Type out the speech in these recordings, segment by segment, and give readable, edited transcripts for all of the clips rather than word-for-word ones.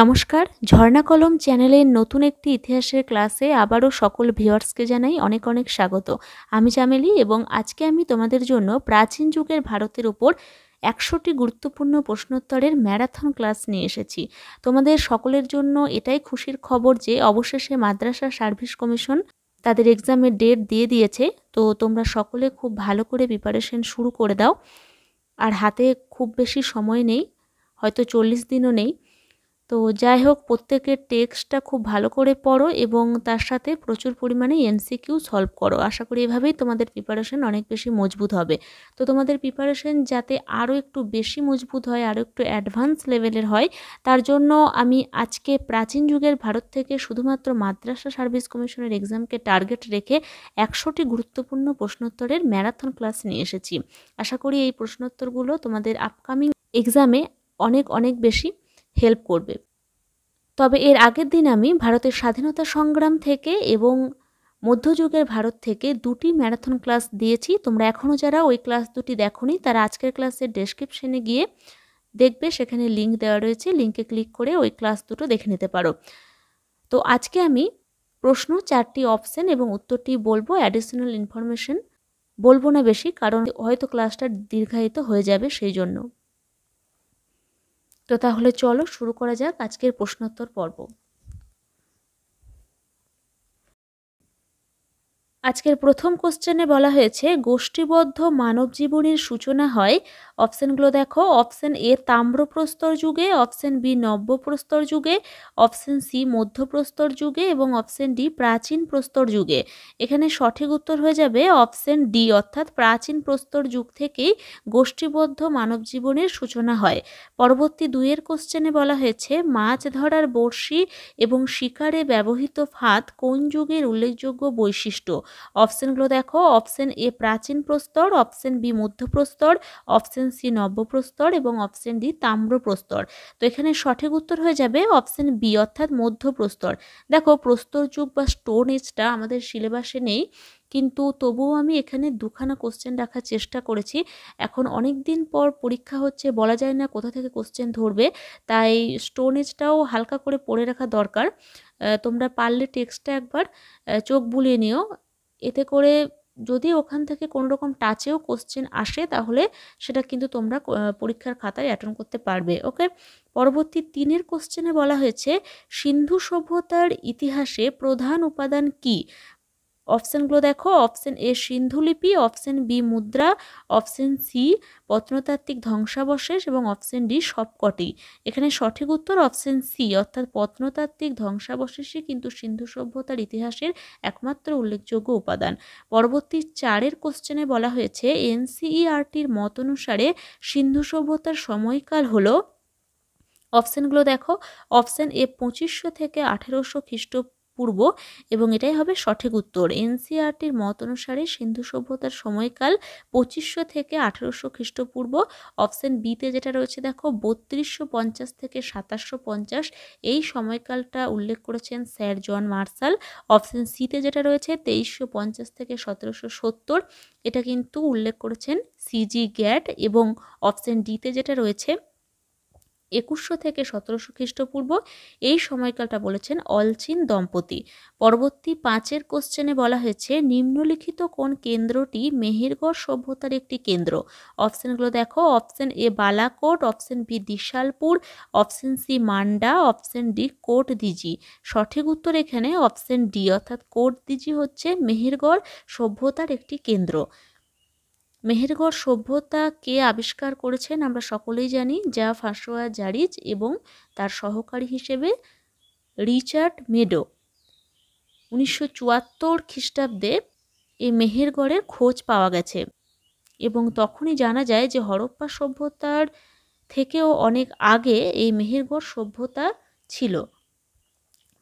নমস্কার, ঝর্ণা কলম চ্যানেলের নতুন একটি ইতিহাসের ক্লাসে আবারও সকল ভিউয়ার্সকে জানাই অনেক অনেক স্বাগত। আমি চামেলি এবং আজকে আমি তোমাদের জন্য প্রাচীন যুগের ভারতের উপর 100টি গুরুত্বপূর্ণ প্রশ্নোত্তরের ম্যারাথন ক্লাস নিয়ে এসেছি। তোমাদের সকলের জন্য এটাই খুশির খবর যে অবশেষে মাদ্রাসা সার্ভিস কমিশন তাদের এক্সামের ডেট দিয়ে দিয়েছে। তো তোমরা সকলে খুব ভালো করে প্রিপারেশন শুরু করে দাও। আর হাতে খুব বেশি সময় নেই, হয়তো 40 দিনও নেই। তো যাই হোক, প্রত্যেকের টেক্সটটা খুব ভালো করে পড়ো এবং তার সাথে প্রচুর পরিমাণে এমসিকিউ সলভ করো। আশা করি এভাবেই তোমাদের প্রিপারেশন অনেক বেশি মজবুত হবে। তো তোমাদের প্রিপারেশন যাতে আরও একটু বেশি মজবুত হয়, আরও একটু অ্যাডভান্স লেভেলের হয়, তার জন্য আমি আজকে প্রাচীন যুগের ভারত থেকে শুধুমাত্র মাদ্রাসা সার্ভিস কমিশনের এক্সামকে টার্গেট রেখে 100টি গুরুত্বপূর্ণ প্রশ্নোত্তরের ম্যারাথন ক্লাস নিয়ে এসেছি। আশা করি এই প্রশ্নোত্তরগুলো তোমাদের আপকামিং এক্সামে অনেক অনেক বেশি হেল্প করবে। তবে এর আগের দিন আমি ভারতের স্বাধীনতা সংগ্রাম থেকে এবং মধ্যযুগের ভারত থেকে 2টি ম্যারাথন ক্লাস দিয়েছি। তোমরা এখনও যারা ওই ক্লাস দুটি দেখোনি তারা আজকের ক্লাসের ডেসক্রিপশনে গিয়ে দেখবে, সেখানে লিঙ্ক দেওয়া রয়েছে, লিঙ্কে ক্লিক করে ওই ক্লাস দুটো দেখে নিতে পারো। তো আজকে আমি প্রশ্ন, 4টি অপশন এবং উত্তরটি বলবো। অ্যাডিশনাল ইনফরমেশন বলবো না বেশি, কারণ হয়তো ক্লাসটা দীর্ঘায়িত হয়ে যাবে সেই জন্য। তো তাহলে চলো শুরু করা যাক আজকের প্রশ্নোত্তর পর্ব। আজকের প্রথম কোশ্চেনে বলা হয়েছে গোষ্ঠীবদ্ধ মানব জীবনের সূচনা হয়। অপশনগুলো দেখো। অপশন এ তাম্রপ্রস্তর যুগে, অপশন বি নব্যপ্রস্তর যুগে, অপশন সি মধ্যপ্রস্তর যুগে এবং অপশন ডি প্রাচীন প্রস্তর যুগে। এখানে সঠিক উত্তর হয়ে যাবে অপশন ডি, অর্থাৎ প্রাচীন প্রস্তর যুগ থেকেই গোষ্ঠীবদ্ধ মানব জীবনের সূচনা হয়। পরবর্তী 2 কোশ্চেনে বলা হয়েছে মাছ ধরার বড়শি এবং শিকারে ব্যবহৃত ফাঁদ কোন যুগের উল্লেখযোগ্য বৈশিষ্ট্য। অপশনগুলো দেখো। অপশন এ প্রাচীন প্রস্তর, অপশন বি মধ্যপ্রস্তর, অপশন সি নব্যপ্রস্তর এবং অপশন ডি তাম্রপ্রস্তর। তো এখানে সঠিক উত্তর হয়ে যাবে অপশন বি, অর্থাৎ মধ্যপ্রস্তর। দেখো, প্রস্তর যুগ বা স্টোন এজটা আমাদের সিলেবাসে নেই, কিন্তু তবুও আমি এখানে 2খানা কোশ্চেন রাখার চেষ্টা করেছি। এখন অনেক দিন পর পরীক্ষা হচ্ছে, বলা যায় না কোথা থেকে কোশ্চেন ধরবে, তাই স্টোন এজটাও হালকা করে পড়ে রাখা দরকার। তোমরা পারলে টেক্সটটা একবার চোখ বুলিয়ে নিও, এতে করে যদি ওখান থেকে কোনো রকম টাচেও কোশ্চেন আসে তাহলে সেটা কিন্তু তোমরা পরীক্ষার খাতায় অ্যাটেন্ড করতে পারবে। ওকে। পরবর্তী 3 কোশ্চেনে বলা হয়েছে সিন্ধু সভ্যতার ইতিহাসে প্রধান উপাদান কি। অপশনগুলো দেখো। অপশন এ সিন্ধুলিপি, অপশন বি মুদ্রা, অপশন সি প্রত্নতাত্ত্বিক ধ্বংসাবশেষ এবং অপশন ডি সবকটি। এখানে সঠিক উত্তর অপশন সি, অর্থাৎ প্রত্নতাত্ত্বিক ধ্বংসাবশেষই কিন্তু সিন্ধু সভ্যতার ইতিহাসের একমাত্র উল্লেখযোগ্য উপাদান। পরবর্তী 4 কোশ্চেনে বলা হয়েছে এনসিইআরটির মত অনুসারে সিন্ধু সভ্যতার সময়কাল হলো। অপশনগুলো দেখো। অপশন এ 2500 থেকে 1800 খ্রিস্টপূর্ব এবং এটাই হবে সঠিক উত্তর। এনসিইআরটির মত অনুসারে সিন্ধু সভ্যতার সময়কাল 2500 থেকে 1800 খ্রিস্টপূর্ব। অপশন বিতে যেটা রয়েছে দেখো 3250 থেকে 2750, এই সময়কালটা উল্লেখ করেছেন স্যার জন মার্শাল। অপশন সিতে যেটা রয়েছে 2350 থেকে 1770, এটা কিন্তু উল্লেখ করেছেন সিজি গ্যাট। এবং অপশন ডিতে যেটা রয়েছে 2100 থেকে 1700 খ্রিস্টপূর্ব, এই সময়কালটা বলেছেন অলচিন দম্পতি। পরবর্তী 5 কোশ্চেনে বলা হয়েছে নিম্নলিখিত কোন কেন্দ্রটি মেহেরগড় সভ্যতার একটি কেন্দ্র। অপশনগুলো দেখো। Option A Balakot, option B Desalpur, option C Manda, option D Kot Diji. সঠিক উত্তর এখানে অপশন ডি, অর্থাৎ কোট দিজি হচ্ছে মেহেরগড় সভ্যতার একটি কেন্দ্র। মেহেরগড় সভ্যতা কে আবিষ্কার করেছেন আমরা সকলেই জানি, যা ফাসোয়া জারিজ এবং তার সহকারী হিসেবে রিচার্ড মেডো। 1974 খ্রিস্টাব্দে এই মেহেরগড়ের খোঁজ পাওয়া গেছে এবং তখনই জানা যায় যে হরপ্পা সভ্যতার থেকেও অনেক আগে এই মেহেরগড় সভ্যতা ছিল।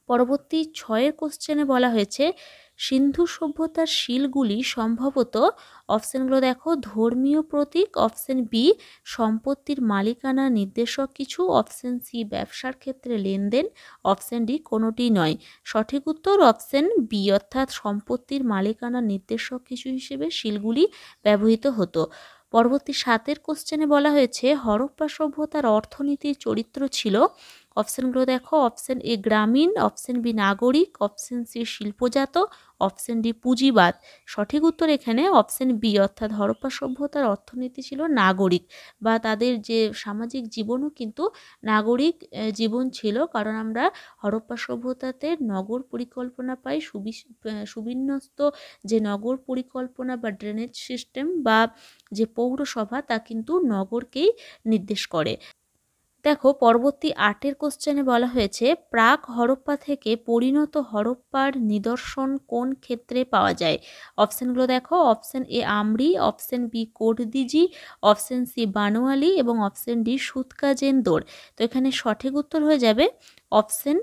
পরবর্তী 6 কোশ্চেনে বলা হয়েছে সিন্ধু সভ্যতার শিলগুলি সম্ভবত। অপশনগুলো দেখো। ধর্মীয় প্রতীক, অপশন বি সম্পত্তির মালিকানা নির্দেশক কিছু, অপশন সি ব্যবসার ক্ষেত্রে লেনদেন, অপশন ডি কোনোটি নয়। সঠিক উত্তর অপশন বি, অর্থাৎ সম্পত্তির মালিকানা নির্দেশক কিছু হিসেবে শিলগুলি ব্যবহৃত হতো। পরবর্তী 7 কোশ্চেনে বলা হয়েছে হরপ্পা সভ্যতার অর্থনীতির চরিত্র ছিল। অপশানগুলো দেখো, অপশান এ গ্রামীণ, অপশান বি নাগরিক, অপশান সি শিল্পজাত, অপশান ডি পুঁজিবাদ। সঠিক উত্তর এখানে অপশান বি, অর্থাৎ হরপ্পা সভ্যতার অর্থনীতি ছিল নাগরিক, বা তাদের যে সামাজিক জীবনও কিন্তু নাগরিক জীবন ছিল। কারণ আমরা হরপ্পা সভ্যতাতে নগর পরিকল্পনা পাই, সুবিন্যস্ত যে নগর পরিকল্পনা বা ড্রেনেজ সিস্টেম বা যে পৌরসভা, তা কিন্তু নগরকেই নির্দেশ করে। দেখো পরবর্তী 8 কোশ্চেনে বলা হয়েছে, প্রাক হরপ্পা থেকে পরিণত হরপ্পার নিদর্শন কোন ক্ষেত্রে পাওয়া যায়? অপশানগুলো দেখো, option A Amri, option B Kot Diji, option C Banawali এবং অপশান ডি সুতকাজেন্দর। তো এখানে সঠিক উত্তর হয়ে যাবে অপশান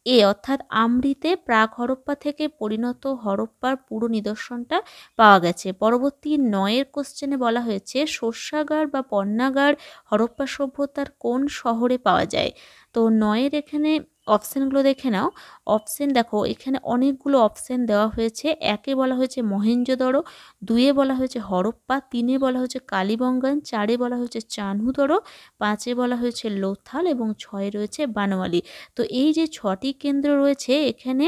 এ, অর্থাৎ আমরিতে প্রাক হরপ্পা থেকে পরিণত হরপ্পার পুরো নিদর্শনটা পাওয়া গেছে। পরবর্তী 9 কোশ্চেনে বলা হয়েছে, শস্যাগার বা পণ্যাগার হরপ্পা সভ্যতার কোন শহরে পাওয়া যায়? তো 9 এখানে অপশানগুলো দেখে নাও। অপশান দেখো, এখানে অনেকগুলো অপশান দেওয়া হয়েছে। 1-এ বলা হয়েছে মহেঞ্জোদড়ো, 2-এ বলা হয়েছে হরপ্পা, 3-এ বলা হয়েছে কালীবঙ্গান, 4-এ বলা হয়েছে চানহুদড়ো, 5-এ বলা হয়েছে লোথাল এবং 6-এ রয়েছে বানোয়ালি। তো এই যে 6টি কেন্দ্র রয়েছে, এখানে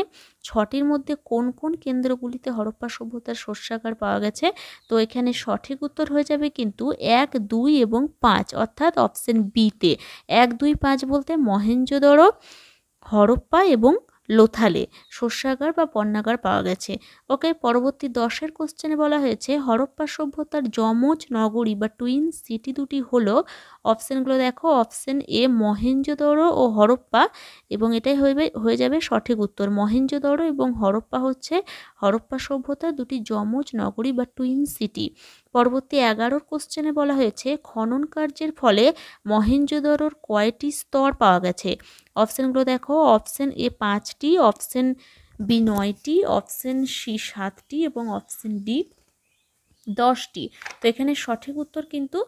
6টির মধ্যে কোন কোন কেন্দ্রগুলিতে হরপ্পা সভ্যতার শস্যাগার পাওয়া গেছে? তো এখানে সঠিক উত্তর হয়ে যাবে কিন্তু 1, 2 এবং 5, অর্থাৎ অপশন বিতে। 1, 2, 5 বলতে মহেঞ্জোদড়ো, হরপ্পা এবং লোথালে শস্যাগার বা পণ্যাগার পাওয়া গেছে। ওকে, পরবর্তী 10 কোশ্চেনে বলা হয়েছে, হরপ্পা সভ্যতার যমজ নগরী বা টুইন সিটি দুটি হলো। অপশানগুলো দেখো, অপশান এ মহেঞ্জোদড়ো ও হরপ্পা, এবং এটাই হয়ে যাবে সঠিক উত্তর। মহেঞ্জোদড়ো এবং হরপ্পা হচ্ছে হরপ্পা সভ্যতার দুটি যমজ নগরী বা টুইন সিটি। পরবর্তী 11 কোশ্চেনে বলা হয়েছে, খনন কার্যের ফলে মহেঞ্জোদড়োর কয়টি স্তর পাওয়া গেছে? অপশানগুলো দেখো, অপশান এ 5টি, অপশান বি 9টি, অপশান সি 7টি এবং অপশান ডি 10টি। তো এখানে সঠিক উত্তর কিন্তু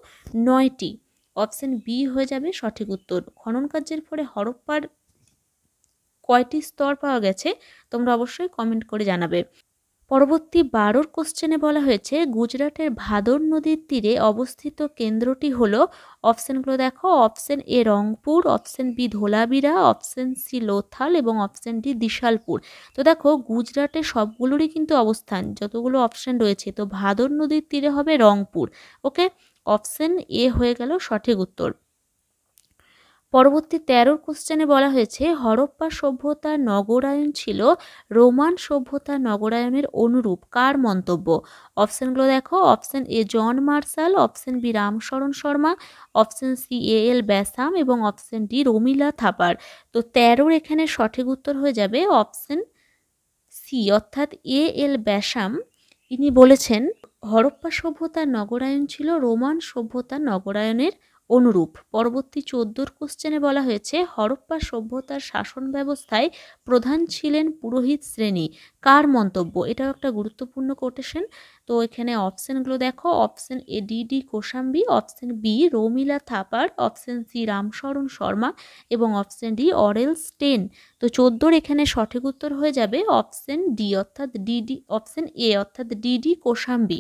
9টি, অপশান বি হয়ে যাবে সঠিক উত্তর। খনন কার্যের ফলে হরপ্পার কয়টি স্তর পাওয়া গেছে তোমরা অবশ্যই কমেন্ট করে জানাবে। পরবর্তী 12 কোশ্চেনে বলা হয়েছে, গুজরাটের ভাদর নদীর তীরে অবস্থিত কেন্দ্রটি হলো। অপশানগুলো দেখো, option A Rangpur, option B Dholavira, option C Lothal এবং অপশান ডি দিশালপুর। তো দেখো গুজরাটের সবগুলোরই কিন্তু অবস্থান, যতগুলো অপশান রয়েছে, তো ভাদর নদীর তীরে হবে রংপুর। ওকে, অপশান এ হয়ে গেল সঠিক উত্তর। পরবর্তী 13 কোশ্চেনে বলা হয়েছে, হরপ্পা সভ্যতার নগরায়ন ছিল রোমান সভ্যতার নগরায়নের অনুরূপ, কার মন্তব্য? অপশানগুলো দেখো, option A John Marshall, option B Ramsharan Sharma, option C L Basham এবং অপশান ডি রমিলা থাপার। তো 13 এখানে সঠিক উত্তর হয়ে যাবে অপশান সি, অর্থাৎ এল ব্যাসাম। ইনি বলেছেন হরপ্পা সভ্যতার নগরায়ন ছিল রোমান সভ্যতার নগরায়নের অনুরূপ। পরবর্তী 14 কোশ্চেনে বলা হয়েছে, হরপ্পা সভ্যতার শাসন ব্যবস্থায় প্রধান ছিলেন পুরোহিত শ্রেণী, কার মন্তব্য? এটাও একটা গুরুত্বপূর্ণ কোটেশন। তো এখানে অপশানগুলো দেখো, option A D Kosambi, option B Romila Thapar, option C Ram Sharan Sharma এবং অপশান ডি অরেল স্টেন। তো 14 এখানে সঠিক উত্তর হয়ে যাবে অপশান ডি, অর্থাৎ অপশান এ, অর্থাৎ ডি কোশাম্বী।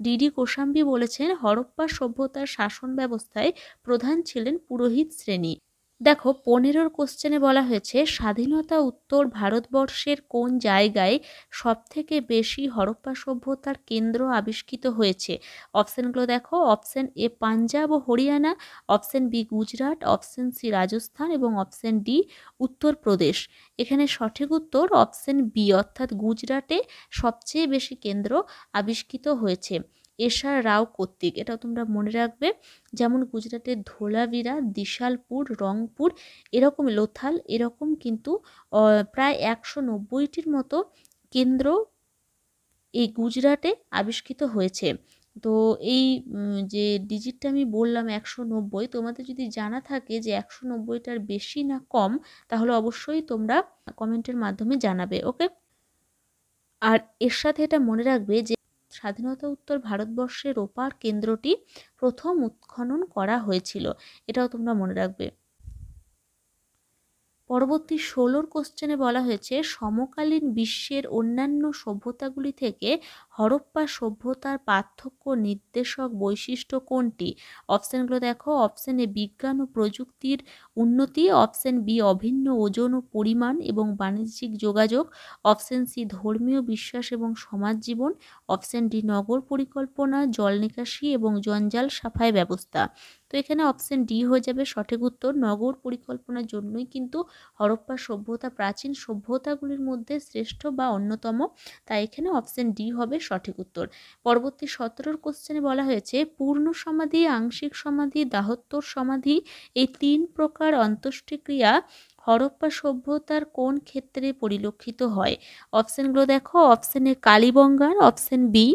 ডি কোশাম্বী বলেছেন হরপ্পা সভ্যতার শাসন ব্যবস্থায় প্রধান ছিলেন পুরোহিত শ্রেণী। দেখো 15 কোশ্চেনে বলা হয়েছে, স্বাধীনতা উত্তর ভারতবর্ষের কোন জায়গায় সবথেকে বেশি হরপ্পা সভ্যতার কেন্দ্র আবিষ্কৃত হয়েছে? অপশানগুলো দেখো, অপশান এ পাঞ্জাব ও Haryana, option B Gujarat, option C Rajasthan এবং অপশান ডি উত্তরপ্রদেশ। এখানে সঠিক উত্তর অপশান বি, অর্থাৎ গুজরাটে সবচেয়ে বেশি কেন্দ্র আবিষ্কৃত হয়েছে এস.আর. রাও কর্তৃক। এটাও তোমরা মনে রাখবে, যেমন গুজরাটের ধোলাভিরা, দিশালপুর, রংপুর, এরকম লোথাল, এরকম কিন্তু প্রায় 190টির মতো কেন্দ্র এই গুজরাটে আবিষ্কৃত হয়েছে। তো এই যে ডিজিটটা আমি বললাম 190, তোমাদের যদি জানা থাকে যে 190টার বেশি না কম, তাহলে অবশ্যই তোমরা কমেন্টের মাধ্যমে জানাবে। ওকে, আর এর সাথে এটা মনে রাখবে যে স্বাধীনতা উত্তর ভারতবর্ষের রোপার কেন্দ্রটি প্রথম উৎখনন করা হয়েছিল, এটাও তোমরা মনে রাখবে। পরবর্তী ১৬ কোশ্চেনে বলা হয়েছে সমকালীন বিশ্বের অন্যান্য সভ্যতাগুলি থেকে হরপ্পা সভ্যতার পার্থক্য নির্দেশক বৈশিষ্ট্য কোনটি? অপশানগুলো দেখো, অপশান এ বিজ্ঞান ও প্রযুক্তির উন্নতি, অপশান বি অভিন্ন ওজন ও পরিমাণ এবং বাণিজ্যিক যোগাযোগ, অপশান সি ধর্মীয় বিশ্বাস এবং সমাজ জীবন, অপশান ডি নগর পরিকল্পনা, জল নিকাশি এবং জঞ্জাল সাফাই ব্যবস্থা। তো এখানে অপশান ডি হয়ে যাবে সঠিক উত্তর। নগর পরিকল্পনার জন্যই কিন্তু হরপ্পা সভ্যতা প্রাচীন সভ্যতাগুলির মধ্যে শ্রেষ্ঠ বা অন্যতম, তাই এখানে অপশান ডি হবে সঠিক উত্তর। পরবর্তী ১৭ কোশ্চেনে বলা হয়েছে পূর্ণ সমাধি, আংশিক সমাধি, দাহোত্তর সমাধি এই ৩ প্রকার অন্ত্যেষ্টিক্রিয়া হরপ্পা সভ্যতার কোন ক্ষেত্রে পরিলক্ষিত হয়? অপশানগুলো দেখো, অপশান এ কালীবঙ্গার, option B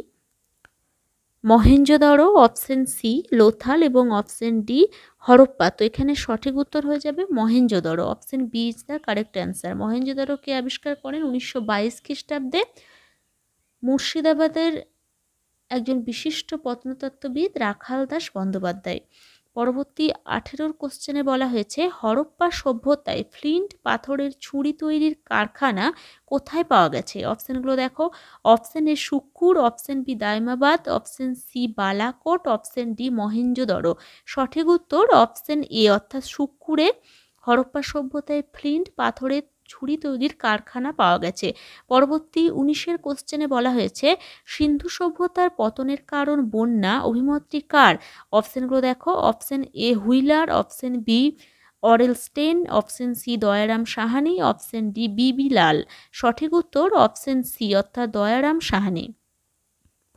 Mohenjodaro, option C Lothal এবং অপশান ডি হরপ্পা। তো এখানে সঠিক উত্তর হয়ে যাবে Mohenjodaro. Option B is the correct answer. Mohenjodaro কে আবিষ্কার করেন ১৯২২ খ্রিস্টাব্দে মুর্শিদাবাদের একজন বিশিষ্ট প্রত্নতত্ত্ববিদ রাখাল দাস বন্দ্যোপাধ্যায়। পরবর্তী ১৮ কোশ্চেনে বলা হয়েছে হরপ্পা সভ্যতায় ফ্লিন্ট পাথরের ছুরি তৈরির কারখানা কোথায় পাওয়া গেছে? অপশানগুলো দেখো, option A Sukkur, option B Daimabad, option C Balakot, option D Mohenjodaro. সঠিক উত্তর অপশান এ অর্থাৎ শুক্কুরে হরপ্পা সভ্যতায় ফ্লিন্ট পাথরের ছুরি তৈরির কারখানা পাওয়া গেছে। পরবর্তী ১৯ কোশ্চেনে বলা হয়েছে সিন্ধু সভ্যতার পতনের কারণ বন্যা অভিমতটি কার? অপশানগুলো দেখো, option A Wheeler, option B Aurel Stein, option C Dayaram Sahni, option D B B Lal. সঠিক উত্তর অপশান সি অর্থাৎ দয়ারাম সাহানি।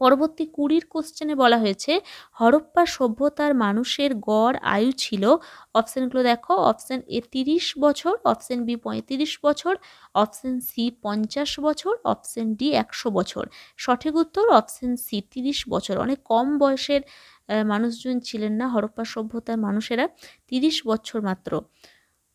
পরবর্তী ২০ কোশ্চেনে বলা হয়েছে হরপ্পা সভ্যতার মানুষের গড় আয়ু ছিল। অপশানগুলো দেখো, অপশান এ ৩০ বছর, অপশান বি ৩৫ বছর, অপশান সি ৫০ বছর, অপশান ডি ১০০ বছর। সঠিক উত্তর অপশান সি ৩০ বছর। অনেক কম বয়সের মানুষজন ছিলেন না হরপ্পা সভ্যতার মানুষেরা, ৩০ বছর মাত্র।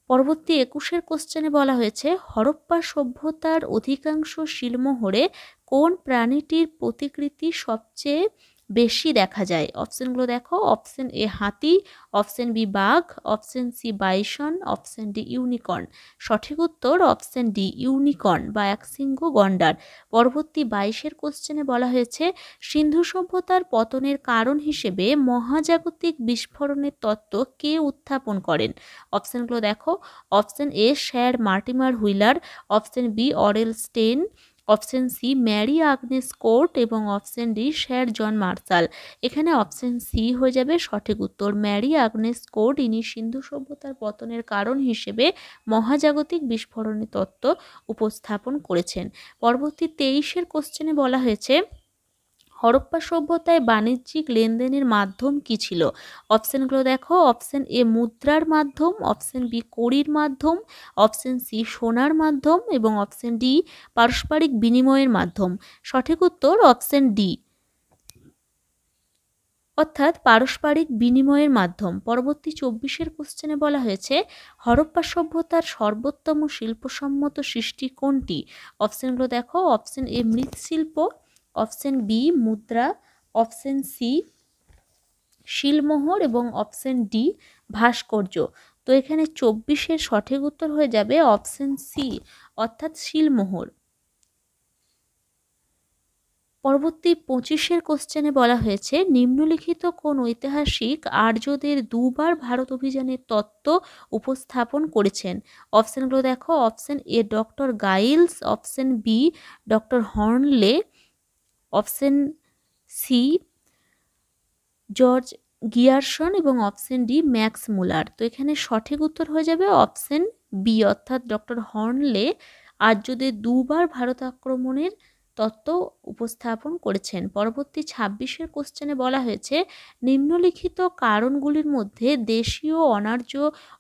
পরবর্তী ২১ কোশ্চেনে বলা হয়েছে হরপ্পা সভ্যতার অধিকাংশ শিলমোহরে কোন প্রাণীটির প্রতিকৃতি সবচেয়ে বেশি দেখা যায়? অপশানগুলো দেখো, অপশান এ হাতি, অপশান বি বাঘ, option C bison, option D unicorn. সঠিক উত্তর অপশান ডি ইউনিকর্ন বা একশৃঙ্গ গন্ডার। পরবর্তী ২২ কোশ্চেনে বলা হয়েছে সিন্ধু সভ্যতার পতনের কারণ হিসেবে মহাজাগতিক বিস্ফোরণের তত্ত্ব কে উত্থাপন করেন? অপশানগুলো দেখো, option A sir Mortimer Wheeler, option B Aurel Stein, option C Mary Agnes Court এবং option D sir John Marshall. এখানে অপশান সি হয়ে যাবে সঠিক উত্তর। ম্যারি আগনেস কোর্ট ইনি সিন্ধু সভ্যতার পতনের কারণ হিসেবে মহাজাগতিক বিস্ফোরণের তত্ত্ব উপস্থাপন করেছেন। পরবর্তী ২৩ কোশ্চেনে বলা হয়েছে হরপ্পা সভ্যতায় বাণিজ্যিক লেনদেনের মাধ্যম কি ছিল? অপশানগুলো দেখো, অপশান এ মুদ্রার মাধ্যম, অপশান বি কড়ির মাধ্যম, অপশান সি সোনার মাধ্যম এবং অপশান ডি পারস্পরিক বিনিময়ের মাধ্যম। সঠিক উত্তর অপশান ডি অর্থাৎ পারস্পরিক বিনিময়ের মাধ্যম। পরবর্তী ২৪ কোশ্চেনে বলা হয়েছে হরপ্পা সভ্যতার সর্বোত্তম শিল্পসম্মত সৃষ্টি কোনটি? অপশানগুলো দেখো, অপশান এ মৃৎশিল্প, অপশান বি মুদ্রা, অপশান সি শিলমোহর এবং অপশান ডি ভাস্কর্য। তো এখানে ২৪ সঠিক উত্তর হয়ে যাবে অপশান সি অর্থাৎ শিলমোহর। পরবর্তী ২৫ কোশ্চেনে বলা হয়েছে নিম্নলিখিত কোন ঐতিহাসিক আর্যদের দুবার ভারত অভিযানের তত্ত্ব উপস্থাপন করেছেন? অপশানগুলো দেখো, option A doctor Giles, option B doctor Hoernle, option C George Grierson এবং অপশান ডি ম্যাক্স মুলার। তো এখানে সঠিক উত্তর হয়ে যাবে অপশান বি অর্থাৎ ডক্টর হর্নলে আর্যদের দুবার ভারত আক্রমণের তত্ত্ব উপস্থাপন করেছেন। পরবর্তী ২৬ কোশ্চেনে বলা হয়েছে নিম্নলিখিত কারণগুলির মধ্যে দেশীয় অনার্য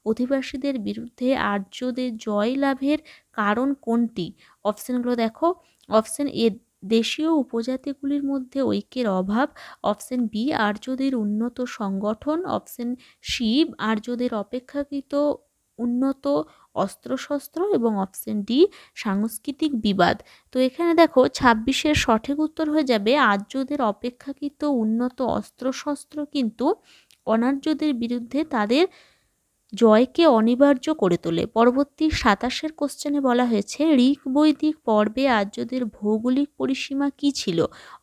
অধিবাসীদের বিরুদ্ধে আর্যদের জয় লাভের কারণ কোনটি? অপশানগুলো দেখো, অপশান এ দেশীয় উপজাতিগুলির মধ্যে ঐক্যের অভাব, অপশান বি আর্যদের উন্নত সংগঠন, অপশান সি আর্যদের অপেক্ষাকৃত উন্নত অস্ত্রশস্ত্র এবং অপশান ডি সাংস্কৃতিক বিবাদ। তো এখানে দেখো ২৬ সঠিক উত্তর হয়ে যাবে আর্যদের অপেক্ষাকৃত উন্নত অস্ত্রশস্ত্র কিন্তু অনার্যদের বিরুদ্ধে তাদের জয়কে অনিবার্য করে তোলে। পরবর্তী ২৭ কোশ্চেনে বলা হয়েছে ঋক বৈদিক পর্বে আর্যদের ভৌগোলিক পরিসীমা কি ছিল?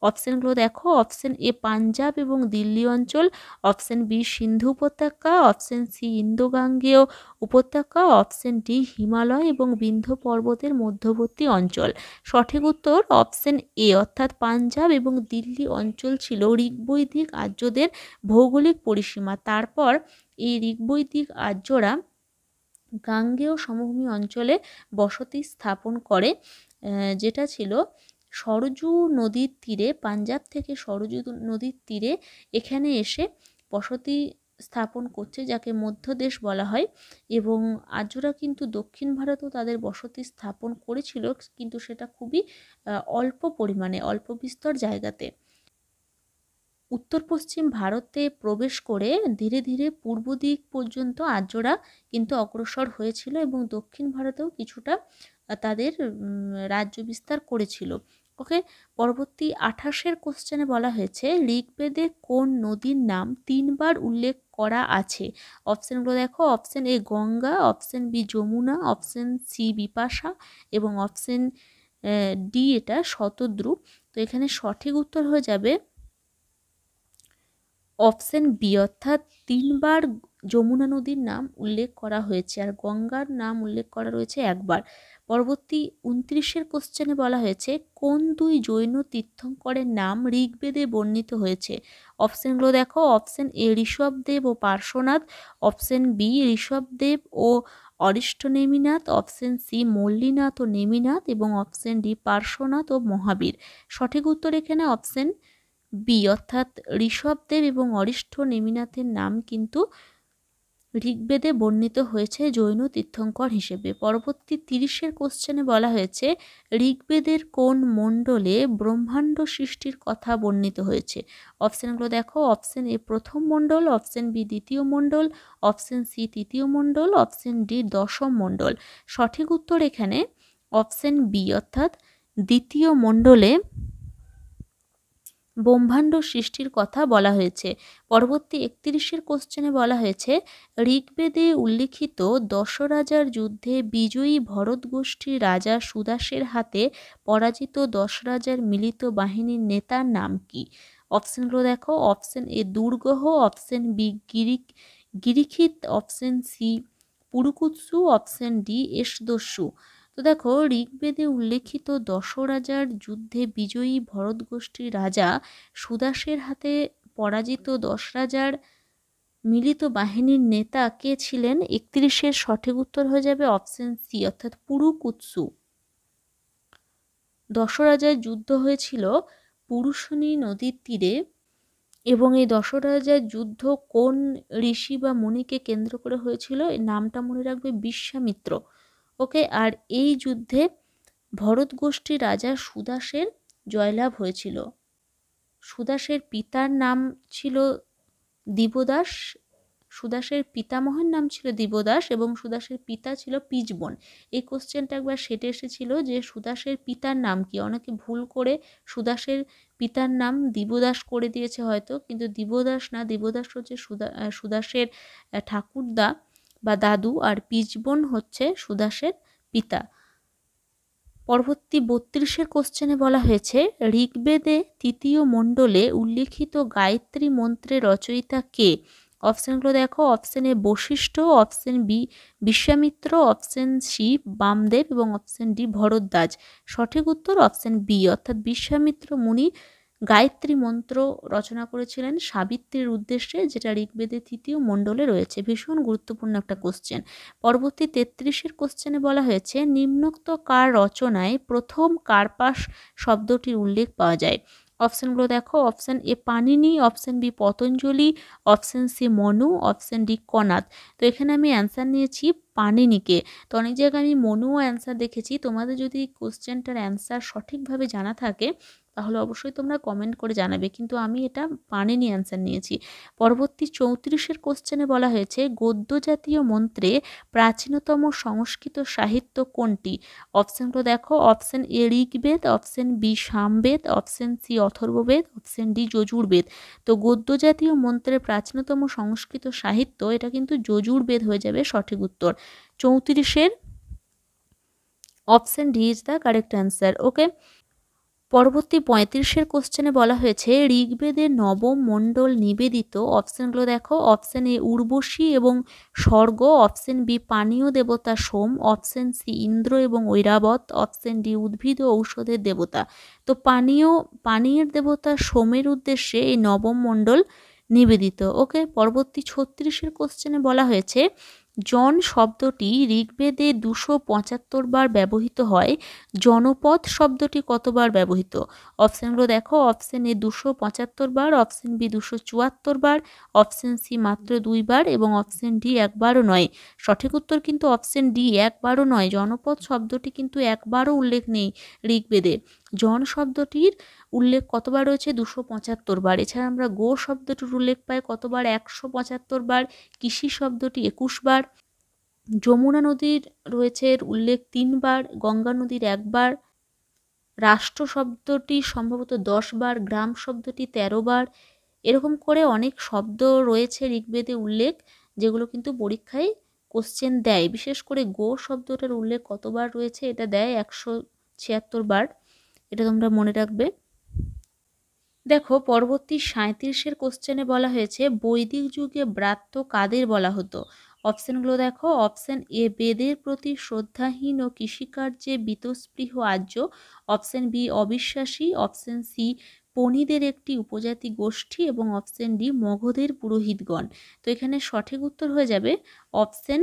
অপশনগুলো দেখো, অপশন এ পাঞ্জাব এবং দিল্লি অঞ্চল, অপশন বি সিন্ধু উপত্যকা, অপশন সি ইন্দো গাঙ্গেয় উপত্যকা, অপশন ডি হিমালয় এবং বিন্ধ্য পর্বতের মধ্যবর্তী অঞ্চল। সঠিক উত্তর অপশন এ অর্থাৎ পাঞ্জাব এবং দিল্লি অঞ্চল ছিল ঋগ্বৈদিক আর্যদের ভৌগোলিক পরিসীমা। তারপর এই ঋগ্বৈদিক আর্যরা গাঙ্গেয় সমভূমি অঞ্চলে বসতি স্থাপন করে, যেটা ছিল সরজু নদীর তীরে। পাঞ্জাব থেকে সরজু নদীর তীরে এখানে এসে বসতি স্থাপন করছে, যাকে মধ্যদেশ বলা হয়। এবং আর্যরা কিন্তু দক্ষিণ ভারতেও তাদের বসতি স্থাপন করেছিল, কিন্তু সেটা খুবই অল্প পরিমাণে, অল্প বিস্তর জায়গাতে। উত্তর পশ্চিম ভারতে প্রবেশ করে ধীরে ধীরে পূর্ব দিক পর্যন্ত আর্যরা কিন্তু অগ্রসর হয়েছিল এবং দক্ষিণ ভারতেও কিছুটা তাদের রাজ্য বিস্তার করেছিল। ওকে, পরবর্তী ২৮ কোশ্চেনে বলা হয়েছে ঋগ্বেদে কোন নদীর নাম ৩ বার উল্লেখ করা আছে? অপশনগুলো দেখো, option A Ganga, option B Yamuna, option C Bipasha এবং অপশন ডি এটা শতদ্রু। তো এখানে সঠিক উত্তর হয়ে যাবে অপশন বি অর্থাৎ ৩ বার যমুনা নদীর নাম উল্লেখ করা হয়েছে, আর গঙ্গার নাম উল্লেখ করা রয়েছে একবার। পরবর্তী ২৯ কোশ্চেনে বলা হয়েছে কোন ২ জৈন তীর্থঙ্করের নাম ঋগ্বেদে বর্ণিত হয়েছে? অপশনগুলো দেখো, অপশন এ ঋষভদেব ও পার্শ্বনাথ, অপশন বি ঋষভদেব ও অরিষ্ট নেমিনাথ, অপশন সি মল্লিনাথ ও নেমিনাথ এবং অপশন ডি পার্শ্বনাথ ও মহাবীর। সঠিক উত্তর এখানে অপশন বি অর্থাৎ ঋষভদেব এবং অরিষ্ট নেমিনাথের নাম কিন্তু ঋগ্বেদে বর্ণিত হয়েছে জৈন তীর্থঙ্কর হিসেবে। পরবর্তী ৩০ কোশ্চেনে বলা হয়েছে ঋগ্বেদের কোন মণ্ডলে ব্রহ্মাণ্ড সৃষ্টির কথা বর্ণিত হয়েছে? অপশনগুলো দেখো, অপশন এ প্রথম মণ্ডল, অপশন বি দ্বিতীয় মণ্ডল, অপশন সি তৃতীয় মণ্ডল, অপশন ডি দশম মণ্ডল। সঠিক উত্তর এখানে অপশন বি অর্থাৎ দ্বিতীয় মণ্ডলে ব্রহ্মাণ্ড সৃষ্টির কথা বলা হয়েছে। পরবর্তী ৩১ কোশ্চেনে বলা হয়েছে ঋগ্বেদে উল্লিখিত দশরাজার যুদ্ধে বিজয়ী ভরত গোষ্ঠীর রাজা সুদাসের হাতে পরাজিত ১০ রাজার মিলিত বাহিনীর নেতার নাম কি? অপশনগুলো দেখো, option A Durgaha, option B Girikshit, option C Purukutsa, option D Trasadasyu. তো দেখো, ঋগ্বেদে উল্লেখিত ১০ রাজার যুদ্ধে বিজয়ী ভরত গোষ্ঠীর রাজা সুদাসের হাতে পরাজিত ১০ রাজার মিলিত বাহিনীর নেতা কে ছিলেন? ৩১ সঠিক উত্তর হয়ে যাবে অপশন সি অর্থাৎ পুরুকুৎসু। ১০ রাজার যুদ্ধ হয়েছিল পুরুষণী নদীর তীরে এবং এই ১০ রাজার যুদ্ধ কোন ঋষি বা মুনিকে কেন্দ্র করে হয়েছিল? এই নামটা মনে রাখবে, বিশ্বামিত্র। ওকে, আর এই যুদ্ধে ভরত গোষ্ঠী রাজা সুদাসের জয়লাভ হয়েছিল। সুদাসের পিতার নাম ছিল দিবদাস, সুদাসের পিতামহের নাম ছিল দিবদাস এবং সুদাসের পিতা ছিল পিচবন। এই কোশ্চেনটা একবার সেটে এসেছিল যে সুদাসের পিতার নাম কি। অনেকে ভুল করে সুদাসের পিতার নাম দিবদাস করে দিয়েছে হয়তো, কিন্তু দিবদাস না, দিবদাস হচ্ছে সুদাসের ঠাকুরদা বা দাদু, আর পিচবন হচ্ছে সুদাসের পিতা। পরবর্তী ৩২ কোশ্চেনে বলা হয়েছে ঋগ্বেদে তৃতীয় মণ্ডলে উল্লিখিত গায়ত্রী মন্ত্রের রচয়িতা কে? অপশনগুলো দেখো, option A Vashishtha, option B Vishwamitra, option C Vamadeva এবং অপশন ডি ভরদ্বাজ। সঠিক উত্তর অপশন বি অর্থাৎ বিশ্বামিত্র মুনি গায়ত্রী মন্ত্র রচনা করেছিলেন সাবিত্রীর উদ্দেশ্যে, যেটা ঋগ্বেদের তৃতীয় মণ্ডলে রয়েছে। ভীষণ গুরুত্বপূর্ণ একটা কোশ্চেন। পরবর্তী ৩৩ কোশ্চেনে বলা হয়েছে নিম্নোক্ত কার রচনায় প্রথম কার্পাস শব্দটির উল্লেখ পাওয়া যায়? অপশনগুলো দেখো, option A Panini, option B Patanjali, option C Manu, option D Kanad. তো এখানে আমি অ্যান্সার নিয়েছি পানিনিকে। তো অনেক জায়গায় আমি মনুও অ্যান্সার দেখেছি। তোমাদের যদি কোশ্চেনটার অ্যান্সার সঠিকভাবে জানা থাকে তাহলে অবশ্যই তোমরা কমেন্ট করে জানাবে, কিন্তু আমি এটা পানিনি অ্যান্সার নিয়েছি। পরবর্তী 34-এর কোশ্চেনে বলা হয়েছে গদ্য জাতীয় মন্ত্রে প্রাচীনতম সংস্কৃত সাহিত্য কোনটি? অপশানগুলো দেখো, option A Rigveda, option B Samaveda, option C Atharvaveda, option D Yajurveda. তো গদ্য জাতীয় মন্ত্রের প্রাচীনতম সংস্কৃত সাহিত্য, এটা কিন্তু যজুর্বেদ হয়ে যাবে সঠিক উত্তর। 34-এর option D is the correct answer. Okay, পরবর্তী 35-এর কোশ্চেনে বলা হয়েছে ঋগ্বেদের নবম মণ্ডল নিবেদিত, অপশানগুলো দেখো, অপশান এ উর্বশী এবং স্বর্গ, অপশান বি পানীয় দেবতা সোম, অপশান সি ইন্দ্র এবং ঐরাবত, অপশান ডি উদ্ভিদ ও ঔষধের দেবতা। তো পানীয়ের দেবতা সোমের উদ্দেশ্যে এই নবম মণ্ডল নিবেদিত। ওকে, পরবর্তী 36-এর কোশ্চেনে বলা হয়েছে জন শব্দটি ঋগ্বেদে 275 বার ব্যবহৃত হয়, জনপদ শব্দটি কতবার ব্যবহৃত? অপশানগুলো দেখো, অপশান এ 275 বার, অপশান বি 274 বার, অপশান সি মাত্র 2 বার এবং অপশান ডি একবারও নয়। সঠিক উত্তর কিন্তু অপশান ডি, একবারও নয়। জনপদ শব্দটি কিন্তু একবারও উল্লেখ নেই ঋগ্বেদে। জন শব্দটির উল্লেখ কতবার রয়েছে? 275 বার। এছাড়া আমরা গো শব্দটির উল্লেখ পাই কতবার? 175 বার। কৃষি শব্দটি 21 বার। যমুনা নদীর রয়েছে উল্লেখ 3 বার, গঙ্গা নদীর 1 বার। রাষ্ট্র শব্দটি সম্ভবত 10 বার, গ্রাম শব্দটি 13 বার। এরকম করে অনেক শব্দ রয়েছে ঋগ্বেদে উল্লেখ, যেগুলো কিন্তু পরীক্ষায় কোশ্চেন দেয়। বিশেষ করে গো শব্দটার উল্লেখ কতবার রয়েছে এটা দেয় 176 বার। এটা তোমরা মনে রাখবে। দেখো, পরবর্তী 37-এর কোশ্চেনে বলা হয়েছে বৈদিক যুগে ব্রাত্য কাদের বলা হতো? অপশানগুলো দেখো, অপশান এ বেদের প্রতি শ্রদ্ধাহীন ও কৃষিকার্যে বীতস্পৃহ আর্য, অপশান বি অবিশ্বাসী, অপশান সি পণিদের একটি উপজাতি গোষ্ঠী এবং অপশান ডি মগধের পুরোহিতগণ। তো এখানে সঠিক উত্তর হয়ে যাবে অপশান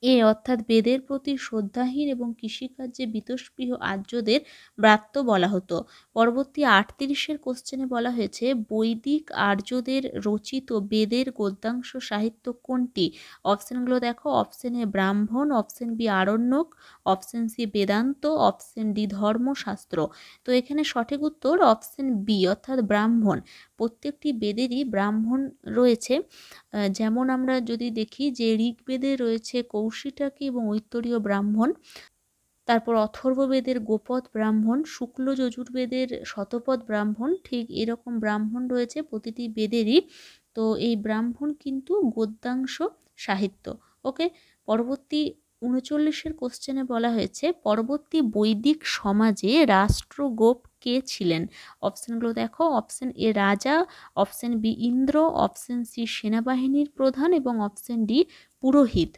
এ, অর্থাৎ বেদের প্রতি শ্রদ্ধাহীন এবং কৃষিকার্যে বীতস্পৃহ আর্যদের ব্রাত্য বলা হতো। পরবর্তী 38-এর কোশ্চেনে বলা হয়েছে বৈদিক আর্যদের রচিত বেদের গদ্যাংশ সাহিত্য কোনটি? অপশানগুলো দেখো, option A Brahmana, option B Aranyaka, option C Vedanta, option D Dharmashastra. তো এখানে সঠিক উত্তর অপশান বি, অর্থাৎ ব্রাহ্মণ। প্রত্যেকটি বেদেরই ব্রাহ্মণ রয়েছে। যেমন আমরা যদি দেখি যে ঋগ্বেদে রয়েছে কৌশিটাকি এবং ঐত্তরীয় ব্রাহ্মণ, তারপর অথর্ববেদের গোপদ ব্রাহ্মণ, শুক্ল যজুর্বেদের শতপথ ব্রাহ্মণ, ঠিক এরকম ব্রাহ্মণ রয়েছে প্রতিটি বেদেরই। তো এই ব্রাহ্মণ কিন্তু গদ্যাংশ সাহিত্য। ওকে, পরবর্তী 39-এর কোশ্চেনে বলা হয়েছে পরবর্তী বৈদিক সমাজে রাষ্ট্রগোপ কে ছিলেন? অপশানগুলো দেখো, অপশান এ রাজা, option B Indra, option C সেনাবাহিনীর প্রধান এবং অপশান ডি পুরোহিত।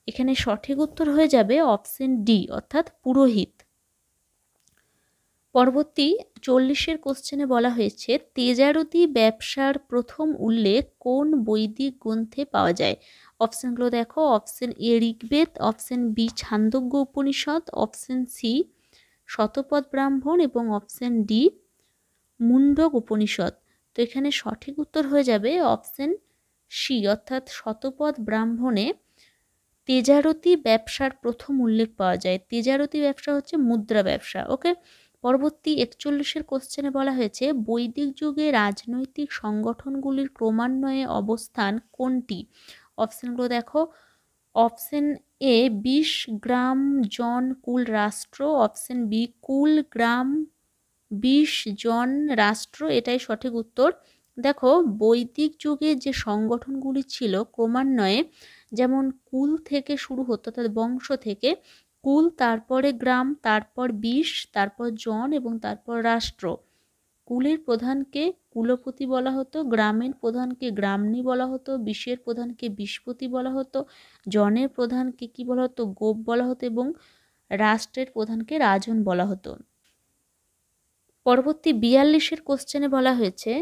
এখানে সঠিক উত্তর হয়ে যাবে অপশান ডি, অর্থাৎ পুরোহিত। পরবর্তী 40-এর কোশ্চেনে বলা হয়েছে তেজারতি ব্যবসার প্রথম উল্লেখ কোন বৈদিক গ্রন্থে পাওয়া যায়? অপশানগুলো দেখো, option A Rigveda, option B Chandogya Upanishad, option C Shatapatha Brahmana এবং অপশান ডি মুন্ডক উপনিষদ। তো এখানে সঠিক উত্তর হয়ে যাবে অপশান সি, অর্থাৎ শতপথ ব্রাহ্মণে তেজারতি ব্যবসার প্রথম উল্লেখ পাওয়া যায়। তেজারতি ব্যবসা হচ্ছে মুদ্রা ব্যবসা। ওকে, পরবর্তী 41-এর কোশ্চেনে বলা হয়েছে বৈদিক যুগে রাজনৈতিক সংগঠনগুলির ক্রমান্বয়ে অবস্থান কোনটি? অপশানগুলো দেখো, অপশান এ 20 গ্রাম জন কুল রাষ্ট্র, অপশান বি কুল গ্রাম 20 জন রাষ্ট্র, এটাই সঠিক উত্তর। দেখো, বৈদিক যুগে যে সংগঠনগুলি ছিল ক্রমান্বয়ে, যেমন কুল থেকে শুরু হতো, অর্থাৎ বংশ থেকে কুল, তারপরে গ্রাম, তারপর 20, তারপর জন এবং তারপর রাষ্ট্র। কুলের প্রধানকে কুলপতি বলা হতো, গ্রামের প্রধানকে গ্রামণী বলা হতো, 20-এর প্রধানকে বিশপতি বলা হতো, জনের প্রধানকে কি বলা হতো? গোপ বলা হতো এবং রাষ্ট্রের প্রধানকে রাজন বলা হতো। পরবর্তী 42-এর কোশ্চেনে বলা হয়েছে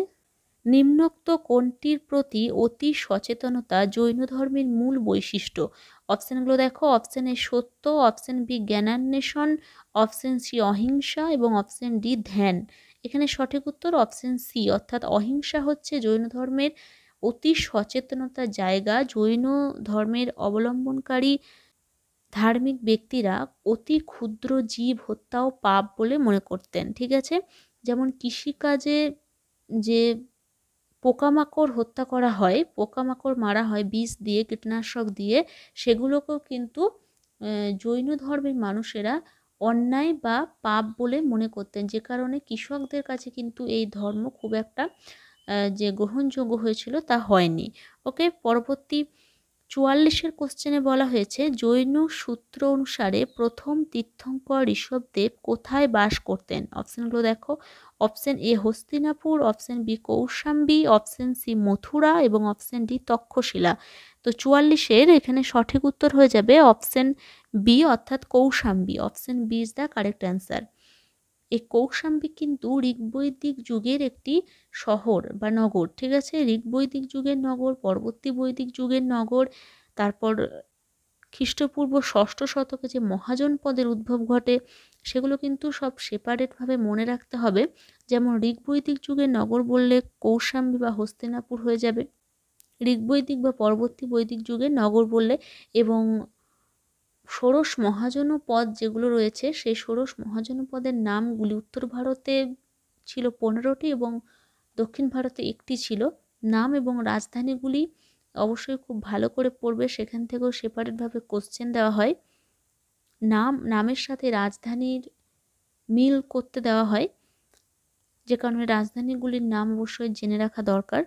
নিম্নোক্ত কোনটির প্রতি অতি সচেতনতা জৈন ধর্মের মূল বৈশিষ্ট্য? অপশানগুলো দেখো, অপশান এ সত্য, অপশান বি জ্ঞানান্বেষণ, অপশান সি অহিংসা এবং অপশান ডি ধ্যান। এখানে সঠিক উত্তর অপশান সি, অর্থাৎ অহিংসা হচ্ছে জৈন ধর্মের অতি সচেতনতার জায়গা। জৈন ধর্মের অবলম্বনকারী ধার্মিক ব্যক্তিরা অতি ক্ষুদ্র জীব হত্যাও পাপ বলে মনে করতেন। ঠিক আছে, যেমন কৃষিকাজে যে পোকামাকড় হত্যা করা হয়, পোকামাকড় মারা হয় বিষ দিয়ে, কীটনাশক দিয়ে, সেগুলোকেও কিন্তু জৈন ধর্মের মানুষেরা অন্যায় বা পাপ বলে মনে করতেন, যে কারণে কৃষকদের কাছে কিন্তু এই ধর্ম খুব একটা যে গ্রহণযোগ্য হয়েছিল তা হয়নি। ওকে, পরবর্তী 44-এর কোশ্চেনে বলা হয়েছে জৈন সূত্র অনুসারে প্রথম তীর্থঙ্কর ঋষভদেব কোথায় বাস করতেন? অপশানগুলো দেখো। Option A Hastinapur, option B Kaushambi, option C Mathura এবং অপশান ডি তক্ষশিলা। তো 44-এর এখানে সঠিক উত্তর হয়ে যাবে অপশান বি অর্থাৎ Kaushambi. Option B is the correct answer. এই কৌশাম্বী কিন্তু ঋগ্বৈদিক যুগের একটি শহর বা নগর, ঠিক আছে? ঋগ্বৈদিক যুগের নগর, পরবর্তী বৈদিক যুগের নগর, তারপর খ্রিস্টপূর্ব 6ষ্ঠ শতকে যে মহাজনপদের উদ্ভব ঘটে, সেগুলো কিন্তু সব সেপারেটভাবে মনে রাখতে হবে। যেমন ঋগ্বৈদিক যুগের নগর বললে কৌশাম্বী বা হস্তিনাপুর হয়ে যাবে, ঋগ্বৈদিক বা পরবর্তী বৈদিক যুগের নগর বললে, এবং ষোড়শ মহাজনপদ যেগুলো রয়েছে সেই ষোড়শ মহাজনপদের নামগুলি উত্তর ভারতে ছিল 15টি এবং দক্ষিণ ভারতে একটি ছিল। নাম এবং রাজধানীগুলি অবশ্যই খুব ভালো করে পড়বে, সেখান থেকেও সেপারেটভাবে কোশ্চেন দেওয়া হয়। নামের সাথে রাজধানীর মিল করতে দেওয়া হয়, যে কারণে রাজধানীগুলির নাম অবশ্যই জেনে রাখা দরকার।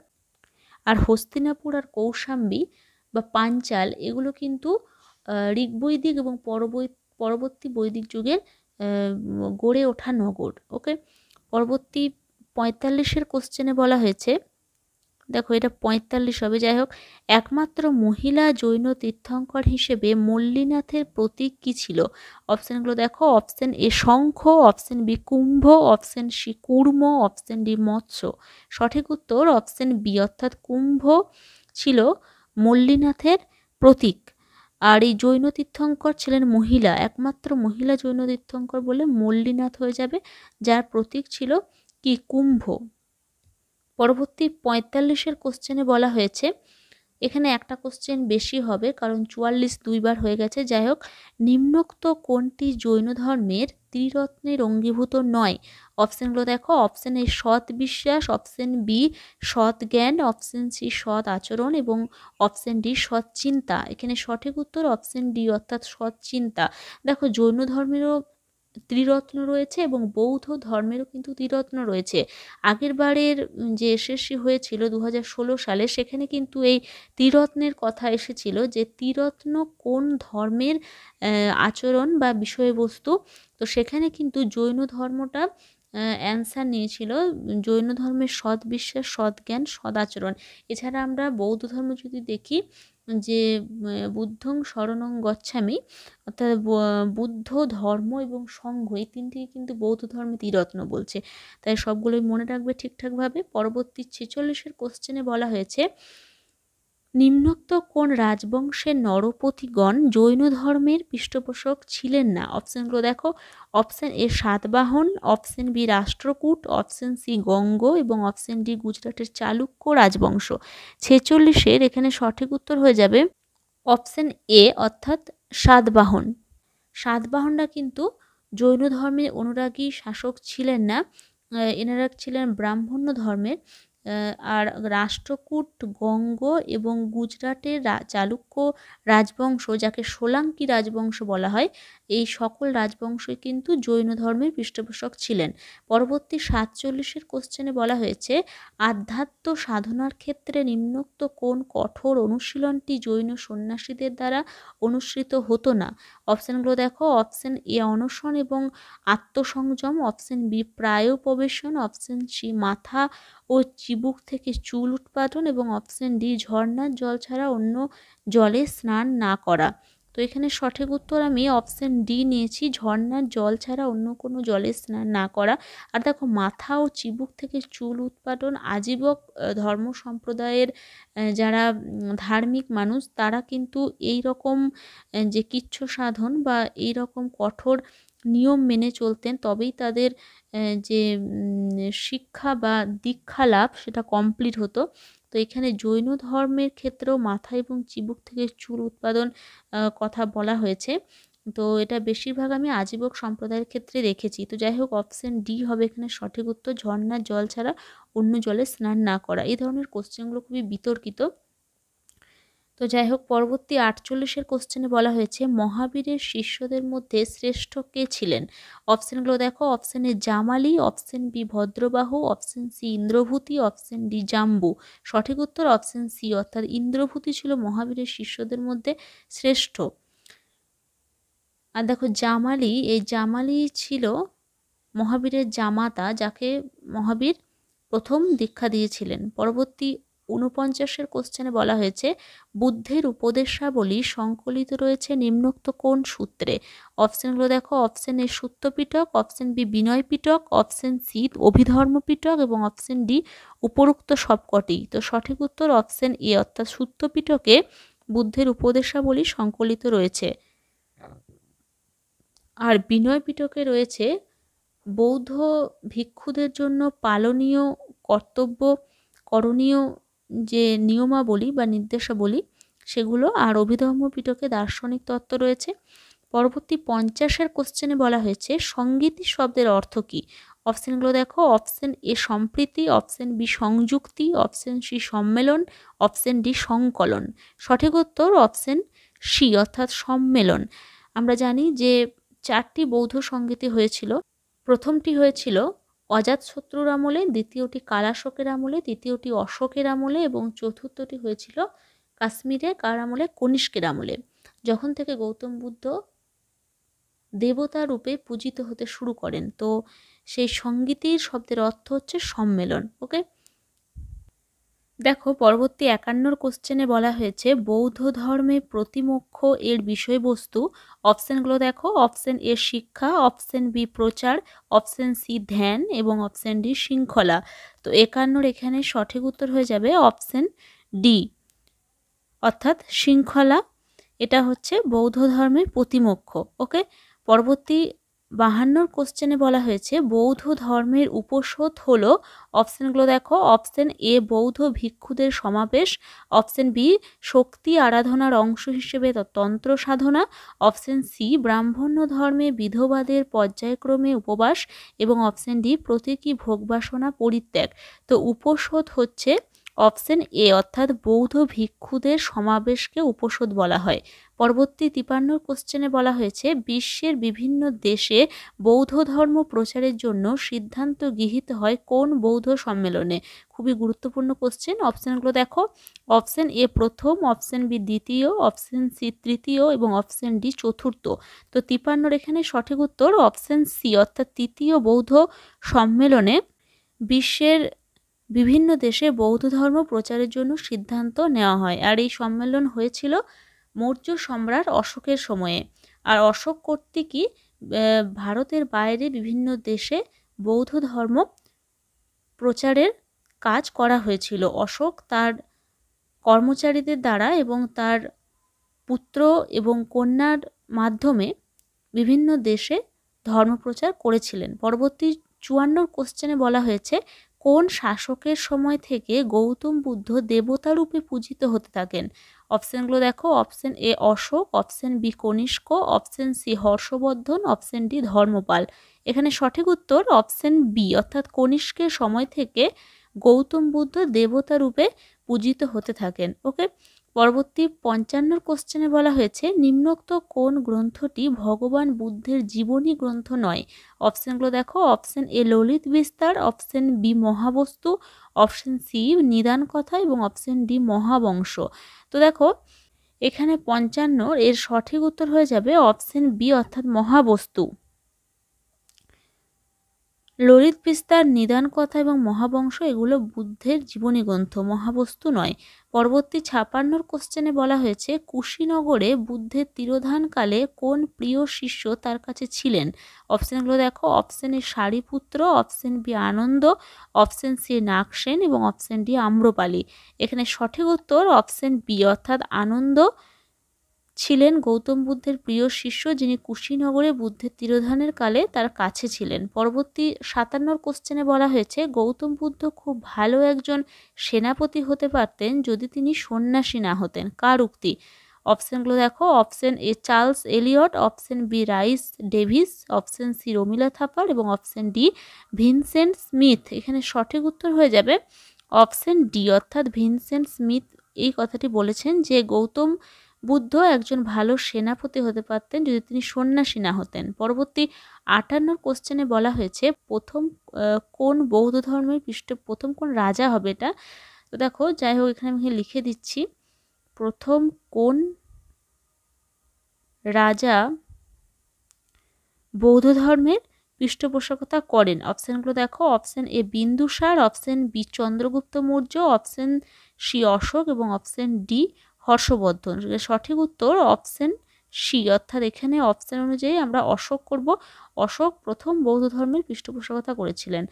আর হস্তিনাপুর আর কৌশাম্বী বা পাঞ্চাল এগুলো কিন্তু ঋগ্বৈদিক এবং পরবর্তী বৈদিক যুগের গড়ে ওঠা নগর। ওকে, পরবর্তী 45-এর কোশ্চেনে বলা হয়েছে, দেখো এটা 45 হবে, যাই হোক, একমাত্র মহিলা জৈন তীর্থঙ্কর হিসেবে মল্লিনাথের প্রতীক কী ছিল? অপশানগুলো দেখো। অপশান এ শঙ্খ, অপশান বি কুম্ভ, অপশান সি কুর্ম, অপশান ডি মৎস্য। সঠিক উত্তর অপশান বি অর্থাৎ কুম্ভ ছিল মল্লিনাথের প্রতীক। আর এই জৈন তীর্থঙ্কর ছিলেন মহিলা, একমাত্র মহিলা জৈন তীর্থঙ্কর বলে মল্লিনাথ হয়ে যাবে, যার প্রতীক ছিল কি কুম্ভ। পরবর্তী 45-এর কোশ্চেনে বলা হয়েছে, এখানে একটা কোশ্চেন বেশি হবে কারণ 44 দুইবার হয়ে গেছে, যাই হোক, নিম্নোক্ত কোনটি জৈন ধর্মের ত্রিরত্নের অঙ্গীভূত নয়? অপশানগুলো দেখো। অপশান এ সৎ বিশ্বাস, অপশান বি সৎ জ্ঞান, অপশান সি সৎ আচরণ এবং অপশান ডি সৎ চিন্তা। এখানে সঠিক উত্তর অপশান ডি অর্থাৎ সৎ চিন্তা। দেখো, জৈন ধর্মেরও ত্রিরত্ন রয়েছে এবং বৌদ্ধ ধর্মেরও কিন্তু ত্রিরত্ন রয়েছে। আগের বারের যে এসএসসি হয়েছিল 2016 সালে, সেখানে কিন্তু এই ত্রিরত্নের কথা এসেছিল যে ত্রিরত্ন কোন ধর্মের আচরণ বা বিষয়বস্তু। তো সেখানে কিন্তু জৈন ধর্মটা অ্যান্সার নিয়েছিল, জৈন ধর্মের সৎ বিশ্বাস, সৎ জ্ঞান, সদাচরণ। এছাড়া আমরা বৌদ্ধ ধর্ম যদি দেখি, যে বুদ্ধং শরণং গচ্ছামি, অর্থাৎ বুদ্ধ ধর্ম এবং সংঘ, এই তিনটি কিন্তু বৌদ্ধ ধর্মে ত্রিরত্ন বলছে, তাই সবগুলোই মনে রাখবে ঠিকঠাকভাবে। পরবর্তী 46-এর কোশ্চেনে বলা হয়েছে, নিম্নোক্ত কোন রাজবংশের নরপতিগণ জৈন ধর্মের পৃষ্ঠপোষক ছিলেন না? অপশানগুলো দেখো। Option A Satavahana, option B Rashtrakuta, option C Ganga এবং অপশান ডি গুজরাটের চালুক্য রাজবংশ। 46-এর এখানে সঠিক উত্তর হয়ে যাবে অপশান এ অর্থাৎ সাতবাহন। সাতবাহনরা কিন্তু জৈন ধর্মের অনুরাগী শাসক ছিলেন না, এনারা ছিলেন ব্রাহ্মণ্য ধর্মের। আর রাষ্ট্রকূট, গঙ্গ এবং গুজরাটের চালুক্য রাজবংশ, যাকে সোলাঙ্কি রাজবংশ বলা হয়, এই সকল রাজবংশই কিন্তু জৈন ধর্মের পৃষ্ঠপোষক ছিলেন। পরবর্তী 47-এর কোশ্চেনে বলা হয়েছে, আধ্যাত্ম সাধনার ক্ষেত্রে নিম্নোক্ত কোন কঠোর অনুশীলনটি জৈন সন্ন্যাসীদের দ্বারা অনুসৃত হতো না? অপশানগুলো দেখো। অপশান এ অনশন এবং আত্মসংযম, অপশান বি প্রায়োপবেশন, অপশান সি মাথা ও চিবুক থেকে চুল উৎপাদন এবং অপশান ডি ঝর্ণার জল ছাড়া অন্য জলে স্নান না করা। তো এখানে সঠিক উত্তর আমি অপশান ডি নিয়েছি, ঝর্ণার জল ছাড়া অন্য কোনো জলে স্নান না করা। আর দেখো, মাথা ও চিবুক থেকে চুল উৎপাদন আজীবক ধর্ম সম্প্রদায়ের যারা ধার্মিক মানুষ, তারা কিন্তু এই রকম যে কিচ্ছু সাধন বা এই রকম কঠোর নিয়ম মেনে চলতেন, তবেই তাদের যে শিক্ষা বা দীক্ষা লাভ সেটা কমপ্লিট হতো। তো এখানে জৈন ধর্মের ক্ষেত্রেও মাথা এবং চিবুক থেকে চুল উৎপাদন কথা বলা হয়েছে। তো এটা বেশিরভাগ আমি আজীবক সম্প্রদায়ের ক্ষেত্রে দেখেছি। তো যাই হোক, অপশন ডি হবে এখানে সঠিক উত্তর। ঝরনার জল ছাড়া অন্য জলে স্নান না করা। এই ধরনের কোশ্চেনগুলো খুবই বিতর্কিত। তো যাই হোক, পরবর্তী 48-এর কোশ্চেনে বলা হয়েছে মহাবীরের শিষ্যদের মধ্যে শ্রেষ্ঠ কে ছিলেন? অপশানগুলো দেখো। Option A Jamali, option B Bhadrabahu, option C Indrabhuti, option D Jambu. সঠিক উত্তর অপশান সি, অর্থাৎ ইন্দ্রভূতি ছিল মহাবীরের শিষ্যদের মধ্যে শ্রেষ্ঠ। আর দেখো জামালি, এই জামালি ছিল মহাবীরের জামাতা, যাকে মহাবীর প্রথম দীক্ষা দিয়েছিলেন। পরবর্তী 49-এর কোশ্চেনে বলা হয়েছে বুদ্ধের উপদেশাবলী সংকলিত রয়েছে নিম্নোক্ত কোন সূত্রে? অপশানগুলো দেখো। অপশান এ সূত্র পিটক, অপশান বি বিনয় পিটক, অপশান সি অভিধর্ম পিটক এবং অপশান ডি উপরোক্ত সবকটি। তো সঠিক উত্তর অপশান এ, অর্থাৎ সূত্র পিটকে বুদ্ধের উপদেশাবলী সংকলিত রয়েছে। আর বিনয় পিটকে রয়েছে বৌদ্ধ ভিক্ষুদের জন্য পালনীয় কর্তব্য, করণীয় যে নিয়মাবলী বা নির্দেশাবলী সেগুলো। আর অভিধর্ম পিটকে দার্শনিক তত্ত্ব রয়েছে। পরবর্তী 50-এর কোশ্চেনে বলা হয়েছে সঙ্গীতি শব্দের অর্থ কী? অপশানগুলো দেখো। অপশান এ সম্প্রীতি, অপশান বি সংযুক্তি, অপশান সি সম্মেলন, অপশান ডি সংকলন। সঠিক উত্তর অপশান সি, অর্থাৎ সম্মেলন। আমরা জানি যে 4টি বৌদ্ধ সঙ্গীতি হয়েছিল। প্রথমটি হয়েছিল অজাতশত্রুর আমলে, দ্বিতীয়টি কালাশোকের আমলে, তৃতীয়টি অশোকের আমলে এবং চতুর্থটি হয়েছিল কাশ্মীরে কার আমলে? কনিষ্কের আমলে। যখন থেকে গৌতম বুদ্ধ দেবতা রূপে পূজিত হতে শুরু করেন, তো সেই সঙ্গীতির শব্দের অর্থ হচ্ছে সম্মেলন। ওকে, দেখো পরবর্তী 51-র কোশ্চেনে বলা হয়েছে বৌদ্ধ ধর্মে প্রতিমোক্ষ এর বিষয়বস্তু। অপশানগুলো দেখো। অপশান এ শিক্ষা, অপশান বি প্রচার, অপশান সি ধ্যান এবং অপশান ডি শৃঙ্খলা। তো 51-র এখানে সঠিক উত্তর হয়ে যাবে অপশান ডি, অর্থাৎ শৃঙ্খলা। এটা হচ্ছে বৌদ্ধ ধর্মের প্রতিমোক্ষ। ওকে, পরবর্তী 52-র কোশ্চেনে বলা হয়েছে বৌদ্ধ ধর্মের উপসদ হলো। অপশানগুলো দেখো। অপশান এ বৌদ্ধ ভিক্ষুদের সমাবেশ, অপশান বি শক্তি আরাধনার অংশ হিসেবে তন্ত্র সাধনা, অপশান সি ব্রাহ্মণ্য ধর্মে বিধবাদের পর্যায়ক্রমে উপবাস এবং অপশান ডি প্রতীকী ভোগবাসনা পরিত্যাগ। তো উপসদ হচ্ছে অপশান এ, অর্থাৎ বৌদ্ধ ভিক্ষুদের সমাবেশকে উপসদ বলা হয়। পরবর্তী 53-র কোশ্চেনে বলা হয়েছে বিশ্বের বিভিন্ন দেশে বৌদ্ধ ধর্ম প্রচারের জন্য সিদ্ধান্ত গৃহীত হয় কোন বৌদ্ধ সম্মেলনে? খুবই গুরুত্বপূর্ণ কোশ্চেন। অপশানগুলো দেখো। অপশান এ প্রথম, অপশান বি দ্বিতীয়, অপশান সি তৃতীয় এবং অপশান ডি চতুর্থ। তো 53-র এখানে সঠিক উত্তর অপশান সি, অর্থাৎ তৃতীয় বৌদ্ধ সম্মেলনে বিশ্বের বিভিন্ন দেশে বৌদ্ধ ধর্ম প্রচারের জন্য সিদ্ধান্ত নেওয়া হয়। আর এই সম্মেলন হয়েছিল মৌর্য সম্রাট অশোকের সময়ে। আর অশোক কর্তৃকই ভারতের বাইরে বিভিন্ন দেশে বৌদ্ধ ধর্ম প্রচারের কাজ করা হয়েছিল। অশোক তার কর্মচারীদের দ্বারা এবং তার পুত্র এবং কন্যার মাধ্যমে বিভিন্ন দেশে ধর্মপ্রচার করেছিলেন। পরবর্তী 54-র কোশ্চেনে বলা হয়েছে কোন শাসকের সময় থেকে গৌতম বুদ্ধ দেবতা রূপে পূজিত হতে থাকেন? অপশানগুলো দেখো। Option A Ashoka, option B Kanishka, option C Harshavardhana, option D Dharmapala. এখানে সঠিক উত্তর অপশান বি, অর্থাৎ কনিষ্কের সময় থেকে গৌতম বুদ্ধ দেবতা রূপে পূজিত হতে থাকেন। ওকে, পরবর্তী 55-র কোশ্চেনে বলা হয়েছে নিম্নোক্ত কোন গ্রন্থটি ভগবান বুদ্ধের জীবনী গ্রন্থ নয়? অপশানগুলো দেখো। অপশান এ ললিত বিস্তার, অপশান বি মহাবস্তু, অপশান সি নিদান কথা এবং অপশান ডি মহাবংশ। তো দেখো এখানে 55 এর সঠিক উত্তর হয়ে যাবে অপশান বি, অর্থাৎ মহাবস্তু। ললিত বিস্তার, নিদান কথা এবং মহাবংশ এগুলো বুদ্ধের জীবনী গ্রন্থ, মহাবস্তু নয়। পরবর্তী 56-র কোশ্চেনে বলা হয়েছে কুশীনগরে বুদ্ধের তিরোধানকালে কোন প্রিয় শিষ্য তার কাছে ছিলেন? অপশানগুলো দেখো। Option A Shariputra, option B Ananda, option C Nagasena এবং অপশান ডি আম্রপালি। এখানে সঠিক উত্তর অপশান বি, অর্থাৎ আনন্দ ছিলেন গৌতম বুদ্ধের প্রিয় শিষ্য, যিনি কুশীনগরে বুদ্ধের তিরোধানের কালে তার কাছে ছিলেন। পরবর্তী 57-র কোশ্চেনে বলা হয়েছে গৌতম বুদ্ধ খুব ভালো একজন সেনাপতি হতে পারতেন যদি তিনি সন্ন্যাসী না হতেন। কার উক্তি? অপশানগুলো দেখো, option A Charles Eliot, option B Rhys Davids, option C Romila Thapar এবং অপশান ডি ভিনসেন্ট স্মিথ। এখানে সঠিক উত্তর হয়ে যাবে অপশান ডি, অর্থাৎ ভিনসেন্ট স্মিথ এই কথাটি বলেছেন যে গৌতম বুদ্ধ একজন ভালো সেনাপতি হতে পারতেন যদি তিনি সন্ন্যাসী না হতেন। পরবর্তী 58 কোশ্চেনে বলা হয়েছে প্রথম কোন বৌদ্ধ ধর্মের প্রথম কোন রাজা হবে এটা। তো দেখো, যাই হোক এখানে আমি লিখে দিচ্ছি, প্রথম কোন রাজা বৌদ্ধ ধর্মের পৃষ্ঠপোষকতা করেন। অপশানগুলো দেখো, option A Bindusara, option B Chandragupta Maurya, option C Ashoka এবং অপশান ডি হর্ষবর্ধন। সঠিক উত্তর অপশান সি, অর্থাৎ এখানে অপশান অনুযায়ী আমরা অশোক করব। অশোক প্রথম বৌদ্ধ ধর্মের পৃষ্ঠপোষকতা করেছিলেন।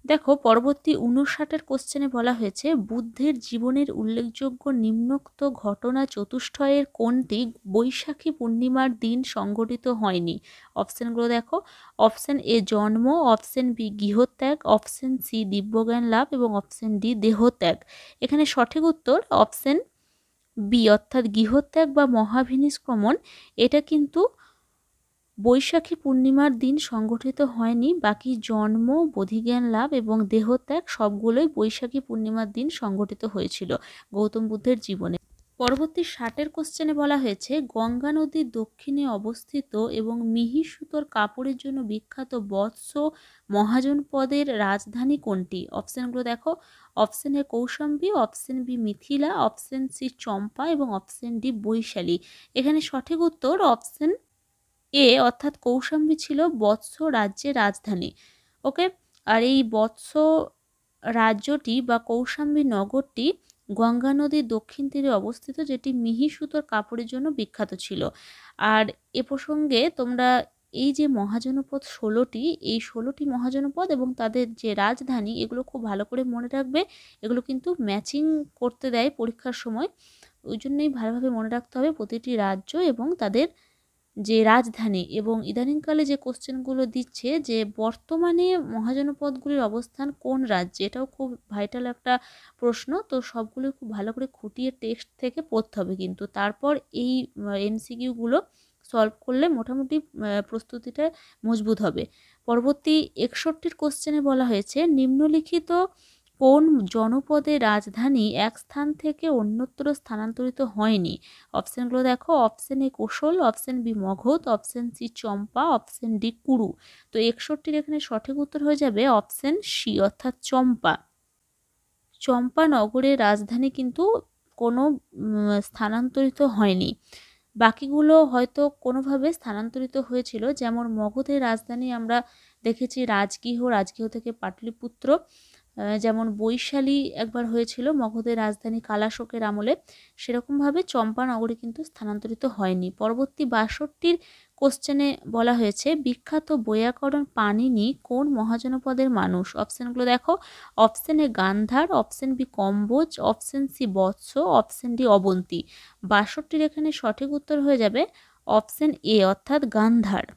দেখো, পরবর্তী 59 কোশ্চেনে বলা হয়েছে বুদ্ধের জীবনের উল্লেখযোগ্য নিম্নোক্ত ঘটনা চতুষ্টয়ের কোনটি বৈশাখী পূর্ণিমার দিন সংঘটিত হয়নি। অপশানগুলো দেখো, অপশান এ জন্ম, অপশান বি গৃহত্যাগ, অপশান সি দিব্যজ্ঞান লাভ এবং অপশান ডি দেহত্যাগ। এখানে সঠিক উত্তর অপশান বি, অর্থাৎ গৃহত্যাগ বা মহাভিনিষ্ক্রমণ এটা কিন্তু বৈশাখী পূর্ণিমার দিন সংগঠিত হয়নি। বাকি জন্ম, বোধিজ্ঞান লাভ এবং দেহত্যাগ সবগুলোই বৈশাখী পূর্ণিমার দিন সংগঠিত হয়েছিল গৌতম বুদ্ধের জীবনে। পরবর্তী 60 কোশ্চেনে বলা হয়েছে গঙ্গা নদীর দক্ষিণে অবস্থিত এবং মিহি সুতোর কাপড়ের জন্য বিখ্যাত বৎস মহাজনপদের রাজধানী কোনটি। অপশানগুলো দেখো, option A Kaushambi, option B Mithila, option C Champa এবং অপশান ডি বৈশালী। এখানে সঠিক উত্তর অপশান এ, অর্থাৎ কৌশাম্বী ছিল বৎস রাজ্যের রাজধানী। ওকে, আর এই বৎস রাজ্যটি বা কৌশাম্বী নগরটি গঙ্গা নদীর দক্ষিণ তীরে অবস্থিত, যেটি মিহি সুতোর কাপড়ের জন্য বিখ্যাত ছিল। আর এ প্রসঙ্গে তোমরা এই যে মহাজনপদ 16টি, এই 16টি মহাজনপদ এবং তাদের যে রাজধানী এগুলো খুব ভালো করে মনে রাখবে। এগুলো কিন্তু ম্যাচিং করতে দেয় পরীক্ষার সময়, ওই জন্যই ভালোভাবে মনে রাখতে হবে প্রতিটি রাজ্য এবং তাদের যে রাজধানী। এবং ইদানিংকালে যে কোশ্চেনগুলো দিচ্ছে যে বর্তমানে মহাজনপদগুলির অবস্থান কোন রাজ্যে, এটাও খুব ভাইটাল একটা প্রশ্ন। তো সবগুলো খুব ভালো করে খুঁটিয়ে টেক্সট থেকে পড়তে হবে কিন্তু, তারপর এই এমসিকিউগুলো সলভ করলে মোটামুটি প্রস্তুতিটা মজবুত হবে। পরবর্তী 61 কোশ্চেনে বলা হয়েছে নিম্নলিখিত কোন জনপদের রাজধানী এক স্থান থেকে অন্যত্র স্থানান্তরিত হয়নি। অপশানগুলো দেখো, option A Kosala, option B Magadha, option C Champa, option D Kuru. তো 61 এখানে সঠিক উত্তর হয়ে যাবে অপশান সি, অর্থাৎ চম্পা। চম্পা নগরের রাজধানী কিন্তু কোনো স্থানান্তরিত হয়নি, বাকিগুলো হয়তো কোনোভাবে স্থানান্তরিত হয়েছিল। যেমন মগধের রাজধানী আমরা দেখেছি রাজগৃহ, রাজগৃহ থেকে পাটলিপুত্র। যেমন বৈশালী একবার হয়েছিল মগধের রাজধানী কালাশোকের আমলে, সেরকমভাবে চম্পা নগরী কিন্তু স্থানান্তরিত হয়নি। পরবর্তী 62 কোশ্চেনে বলা হয়েছে বিখ্যাত বৈয়াকরণ পাণিনি কোন মহাজনপদের মানুষ। অপশানগুলো দেখো, option A Gandhara, option B Kamboja, option C Vatsa, option D Avanti. 62 এখানে সঠিক উত্তর হয়ে যাবে অপশান এ, অর্থাৎ গান্ধার।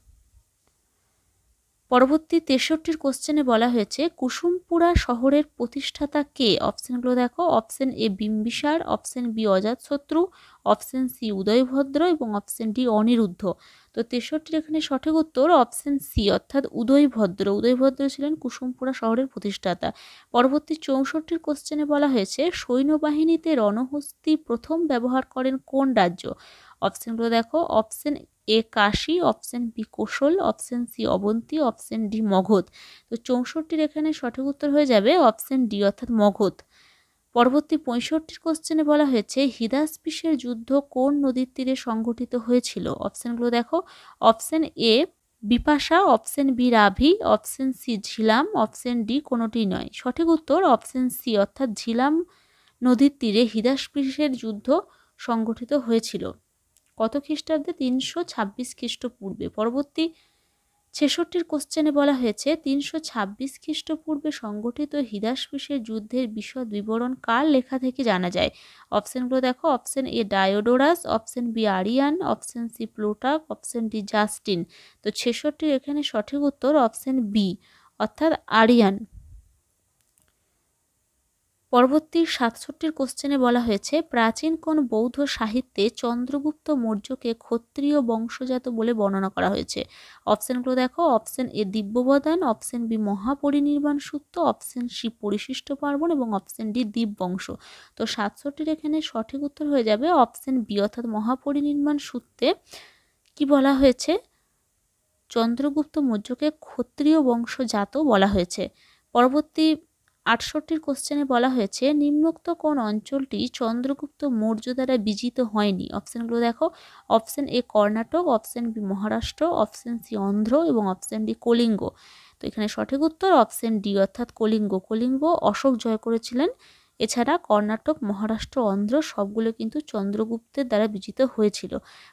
পরবর্তী 63 কোশ্চেনে বলা হয়েছে কুসুমপুরা শহরের প্রতিষ্ঠাতা কে। অপশানগুলো দেখো, option A Bimbisara, option B Ajatashatru, option C Udayabhadra এবং অপশান ডি অনিরুদ্ধ। তো 63 এখানে সঠিক উত্তর অপশান সি, অর্থাৎ উদয়ভদ্র। উদয়ভদ্র ছিলেন কুসুমপুরা শহরের প্রতিষ্ঠাতা। পরবর্তী 64 কোশ্চেনে বলা হয়েছে সৈন্যবাহিনীতে রণহস্তি প্রথম ব্যবহার করেন কোন রাজ্য। অপশানগুলো দেখো, option A Kashi, option B Kosala, option C Avanti, option D Magadha. তো 64 এখানে সঠিক উত্তর হয়ে যাবে অপশান ডি, অর্থাৎ মগধ। পরবর্তী 65 কোশ্চেনে বলা হয়েছে হিদাসপিসের যুদ্ধ কোন নদীর তীরে সংঘটিত হয়েছিল। অপশানগুলো দেখো, option A Bipasha, option B Ravi, option C Jhelum, option D কোনোটি নয়। সঠিক উত্তর অপশান সি, অর্থাৎ ঝিলাম নদীর তীরে হিদাসপিসের যুদ্ধ সংঘটিত হয়েছিল। কত খ্রিস্টাব্দে? 326 খ্রিস্টপূর্বে। পরবর্তী 66 কোশ্চেনে বলা হয়েছে 326 খ্রিস্টপূর্বে সংগঠিত হিদাসপিসের যুদ্ধের বিশদ বিবরণ কার লেখা থেকে জানা যায়। অপশানগুলো দেখো, option A Diodorus, option B Arrian, option C Plutarch, option D Justin. তো 66 এখানে সঠিক উত্তর অপশান বি, অর্থাৎ আরিয়ান। পরবর্তী 67 কোশ্চেনে বলা হয়েছে প্রাচীন কোন বৌদ্ধ সাহিত্যে চন্দ্রগুপ্ত মৌর্যকে ক্ষত্রিয় বংশজাত বলে বর্ণনা করা হয়েছে? অপশনগুলো দেখো, অপশন এ দিব্যবদান, অপশন বি মহাপরিনির্বাণ সূত্র, অপশন সি পরিশিষ্ট পার্বণ এবং অপশন ডি দ্বীপবংশ। তো 67 এখানে সঠিক উত্তর হয়ে যাবে অপশন বি অর্থাৎ মহাপরিনির্বাণ সূত্রে কি বলা হয়েছে, চন্দ্রগুপ্ত মৌর্যকে ক্ষত্রিয় বংশজাত বলা হয়েছে। পরবর্তী 68 কোশ্চেনে বলা হয়েছে নিম্নোক্ত কোন অঞ্চলটি চন্দ্রগুপ্ত মৌর্য দ্বারা বিজিত হয়নি? অপশনগুলো দেখো, option A Karnataka, option B Maharashtra, option C Andhra এবং অপশন ডি কলিঙ্গ। তো এখানে সঠিক উত্তর অপশন ডি অর্থাৎ কলিঙ্গ। কলিঙ্গ অশোক জয় করেছিলেন। এছাড়া কর্ণাটক, মহারাষ্ট্র, অন্ধ্র সবগুলো কিন্তু চন্দ্রগুপ্তের দ্বারা বিজিত হয়েছিল।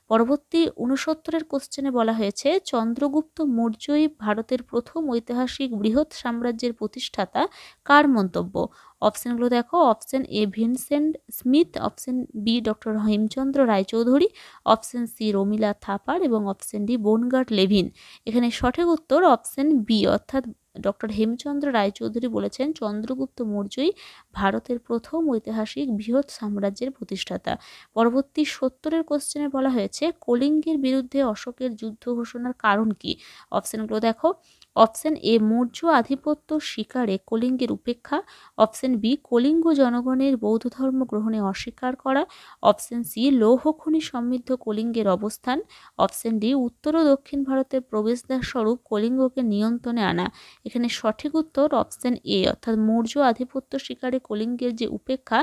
পরবর্তী 69 কোশ্চেনে বলা হয়েছে চন্দ্রগুপ্ত মৌর্যই ভারতের প্রথম ঐতিহাসিক বৃহৎ সাম্রাজ্যের প্রতিষ্ঠাতা কার মন্তব্য? অপশনগুলো দেখো, option A Vincent Smith, option B doctor Hemchandra Raychaudhuri, option C Romila Thapar এবং অপশন ডি বোনগার্ড লেভিন। এখানে সঠিক উত্তর অপশন বি অর্থাৎ ডক্টর হেমচন্দ্র রায়চৌধুরী বলেছেন চন্দ্রগুপ্ত মৌর্যই ভারতের প্রথম ঐতিহাসিক বৃহৎ সাম্রাজ্যের প্রতিষ্ঠাতা। পরবর্তী 70 কোশ্চেনে বলা হয়েছে কলিঙ্গের বিরুদ্ধে অশোকের যুদ্ধ ঘোষণার কারণ কি? অপশনগুলো দেখো, অপশন এ মৌর্য আধিপত্য স্বীকারে কলিঙ্গের উপেক্ষা, অপশন বি কলিঙ্গ জনগণের বৌদ্ধ ধর্ম গ্রহণে অস্বীকার করা, অপশন সি লৌহ খনি সমৃদ্ধ কলিঙ্গের অবস্থান, অপশন ডি উত্তর ও দক্ষিণ ভারতের প্রবেশদ্বার স্বরূপ কলিঙ্গকে নিয়ন্ত্রণে আনা। এখানে সঠিক উত্তর অপশন এ অর্থাৎ মৌর্য আধিপত্য স্বীকারে কলিঙ্গের যে উপেক্ষা,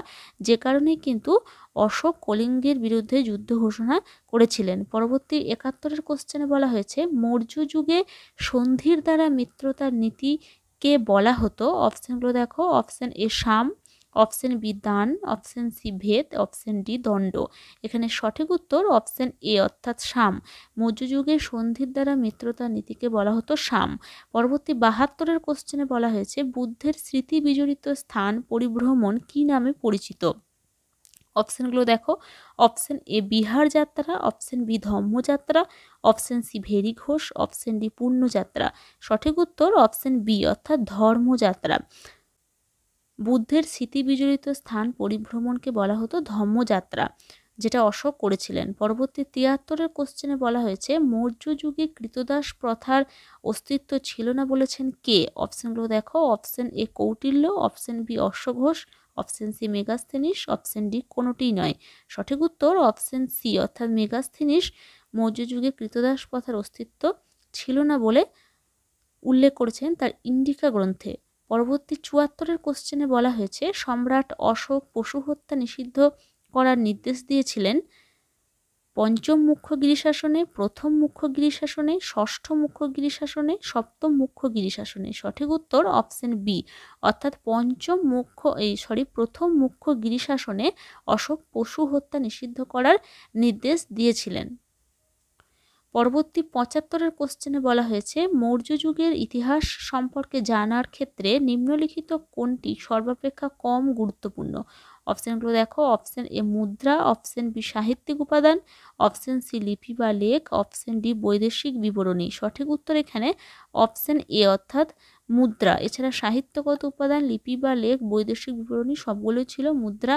যে কারণে কিন্তু অশোক কলিঙ্গের বিরুদ্ধে যুদ্ধ ঘোষণা করেছিলেন। পরবর্তী 71 কোশ্চেনে বলা হয়েছে মৌর্য যুগে সন্ধির দ্বারা মিত্রতার নীতিকে বলা হতো। অপশনগুলো দেখো, অপশন এ সাম, অপশন বি দান, অপশন সি ভেদ, অপশন ডি দণ্ড। এখানে সঠিক উত্তর অপশন এ অর্থাৎ সাম। মৌর্য যুগে সন্ধির দ্বারা মিত্রতার নীতিকে বলা হতো সাম। পরবর্তী 72 কোশ্চেনে বলা হয়েছে বুদ্ধের স্মৃতি বিজড়িত স্থান পরিভ্রমণ কি নামে পরিচিত? অপশনগুলো দেখো, option A Vihara Yatra, option B Dhammayatra, option C Bheri Ghosh, option D Purnayatra. সঠিক উত্তর অপশন বি অর্থাৎ ধর্মযাত্রা। বুদ্ধের স্মৃতি বিজড়িত স্থান পরিভ্রমণকে বলা হতো ধম্মযাত্রা, যেটা অশোক করেছিলেন। পরবর্তী 73 কোশ্চেনে বলা হয়েছে মৌর্য যুগে কৃতদাস প্রথার অস্তিত্ব ছিল না বলেছেন কে? অপশনগুলো দেখো, option A Kautilya, option B অশ্বঘোষ, option C Megasthenes, option D কোনোটিই নয়। সঠিক উত্তর অপশন সি অর্থাৎ মেগাস্থেনিস মৌর্য যুগে কৃতদাস প্রথার অস্তিত্ব ছিল না বলে উল্লেখ করেছেন তার ইন্ডিকা গ্রন্থে। পরবর্তী 74 কোশ্চেনে বলা হয়েছে সম্রাট অশোক পশু হত্যা নিষিদ্ধ করার নির্দেশ দিয়েছিলেন পঞ্চম মুখ্য গিরিশাসনে, প্রথম মুখ্য গিরিশাসনে, ষষ্ঠ মুখ্য গিরিশাসনে, সপ্তম মুখ্য গিরিশাসনে। সঠিক উত্তর অপশন বি অর্থাৎ প্রথম মুখ্য গিরিশাসনে অশোক পশু হত্যা নিষিদ্ধ করার নির্দেশ দিয়েছিলেন। পরবর্তী 75 কোশ্চেনে বলা হয়েছে মৌর্য যুগের ইতিহাস সম্পর্কে জানার ক্ষেত্রে নিম্নলিখিত কোনটি সর্বাপেক্ষা কম গুরুত্বপূর্ণ? অপশনগুলো দেখো, অপশন এ মুদ্রা, অপশন বি সাহিত্যিক উপাদান, অপশন সি লিপি বা লেখ, অপশন ডি বৈদেশিক বিবরণী। সঠিক উত্তর এখানে অপশন এ অর্থাৎ মুদ্রা। এছাড়া সাহিত্যগত উপাদান, লিপি বা লেখ, বৈদেশিক বিবরণী সবগুলোই ছিল, মুদ্রা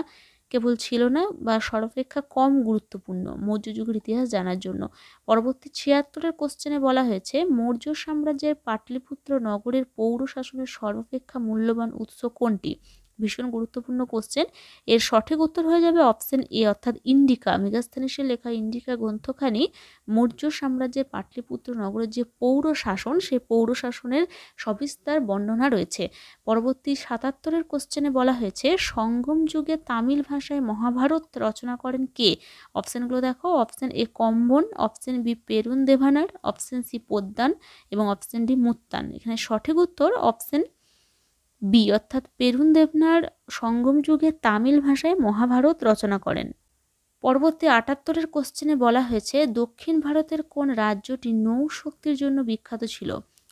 কেবল ছিল না বা সর্বাপেক্ষা কম গুরুত্বপূর্ণ মৌর্য যুগের ইতিহাস জানার জন্য। পরবর্তী 76 কোশ্চেনে বলা হয়েছে মৌর্য সাম্রাজ্যের পাটলিপুত্র নগরের পৌর শাসনের সর্বাপেক্ষা মূল্যবান উৎস কোনটি? ভীষণ গুরুত্বপূর্ণ কোশ্চেন। এর সঠিক উত্তর হয়ে যাবে অপশন এ অর্থাৎ ইন্ডিকা। মেগাস্থেনিসের লেখা ইন্ডিকা গ্রন্থখানি মৌর্য সাম্রাজ্যের পাটলিপুত্র নগরের যে পৌর শাসন, সেই পৌর শাসনের সবিস্তার বর্ণনা রয়েছে। পরবর্তী 77 কোশ্চেনে বলা হয়েছে সঙ্গম যুগে তামিল ভাষায় মহাভারত রচনা করেন কে? অপশনগুলো দেখো, option A Kamban, option B Perundevanar, option C Poddan এবং অপশন ডি মুত্তান। এখানে সঠিক উত্তর অপশন বি অর্থাৎ পেরুন দেবনার সঙ্গম যুগে তামিল ভাষায় মহাভারত রচনা করেন। পরবর্তী 78 কোশ্চেনে বলা হয়েছে দক্ষিণ ভারতের কোন রাজ্যটি নৌ শক্তির জন্য বিখ্যাত ছিল?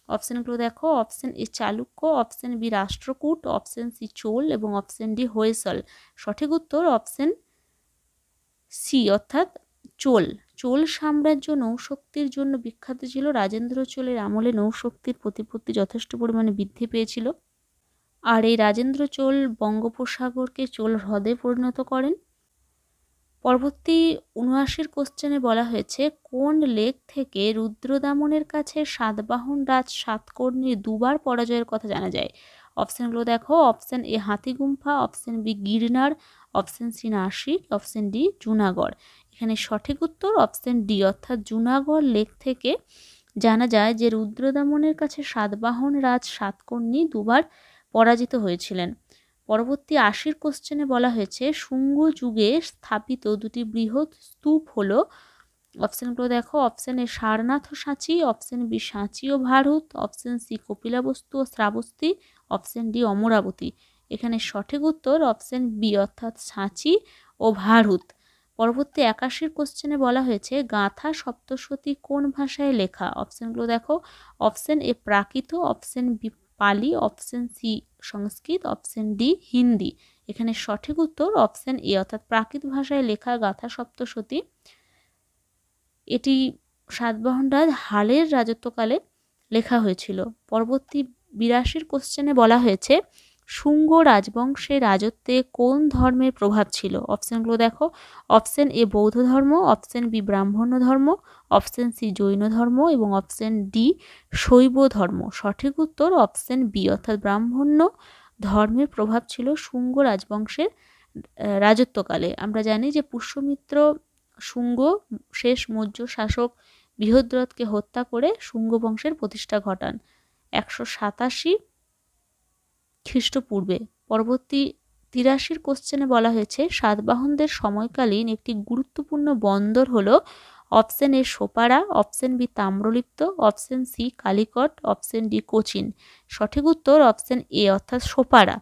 অপশনগুলো দেখো, option A Chalukya, option B Rashtrakuta, option C Chola এবং অপশন ডি হোয়সল। সঠিক উত্তর অপশন সি অর্থাৎ চোল। চোল সাম্রাজ্য নৌশক্তির জন্য বিখ্যাত ছিল। রাজেন্দ্র চোলের আমলে নৌশক্তির প্রতিপত্তি যথেষ্ট পরিমাণে বৃদ্ধি পেয়েছিল। আর এই রাজেন্দ্র চোল বঙ্গোপসাগরকে চোল হ্রদে পরিণত করেন। পরবর্তী ৭৯ কোশ্চেনে বলা হয়েছে কোন লেক থেকে রুদ্রদামনের কাছে সাতবাহন রাজ সাতকর্ণীর দুবার পরাজয়ের কথা জানা যায়? অপশানগুলো দেখো, option A Hathigumpha, option B Girnar, option C Nashik, option D Junagadh. এখানে সঠিক উত্তর অপশান ডি, অর্থাৎ জুনাগড় লেক থেকে জানা যায় যে রুদ্রদামনের কাছে সাতবাহন রাজ সাতকর্ণী দুবার পরাজিত হয়েছিলেন। পরবর্তী ৮০ কোশ্চেনে বলা হয়েছে শুঙ্গ যুগে স্থাপিত দুটি বৃহৎ স্তূপ হলো। অপশানগুলো দেখো, অপশান এ সারনাথ ও সাঁচি, অপশান বি সাঁচি ও ভারত, অপশান সি কপিলাবস্তু ও শ্রাবস্তী, অপশান ডি অমরাবতী। এখানে সঠিক উত্তর অপশান বি, অর্থাৎ সাঁচি ও ভারত। পরবর্তী ৮১ কোশ্চেনে বলা হয়েছে গাঁথা সপ্তশতী কোন ভাষায় লেখা? অপশানগুলো দেখো, option A Prakrit, option B Pali, option C Sanskrit, option D Hindi. এখানে সঠিক উত্তর অপশান এ, অর্থাৎ প্রাকৃত ভাষায় লেখা গাঁথা সপ্তশতী। এটি সাতবাহন রাজ হালের রাজত্বকালে লেখা হয়েছিল। পরবর্তী ৮২ কোশ্চেনে বলা হয়েছে শুঙ্গ রাজবংশের রাজত্বে কোন ধর্মের প্রভাব ছিল? অপশানগুলো দেখো, অপশান এ বৌদ্ধ ধর্ম, অপশান বি ব্রাহ্মণ্য ধর্ম, অপশান সি জৈন ধর্ম এবং অপশান ডি শৈব ধর্ম। সঠিক উত্তর অপশান বি, অর্থাৎ ব্রাহ্মণ্য ধর্মের প্রভাব ছিল শুঙ্গ রাজবংশের রাজত্বকালে। আমরা জানি যে পুষ্যমিত্র শুঙ্গ শেষ মৌর্য শাসক বৃহদ্রথকে হত্যা করে শুঙ্গ বংশের প্রতিষ্ঠা ঘটান ১৮৭ খ্রিস্টপূর্বে। পরবর্তী ৮৩ কোশ্চেনে বলা হয়েছে সাতবাহনদের সময়কালীন একটি গুরুত্বপূর্ণ বন্দর হলো। Option A Sopara, option B Tamralipta, option C Calicut, option D Cochin. সঠিক উত্তর অপশান এ, অর্থাৎ সোপারা।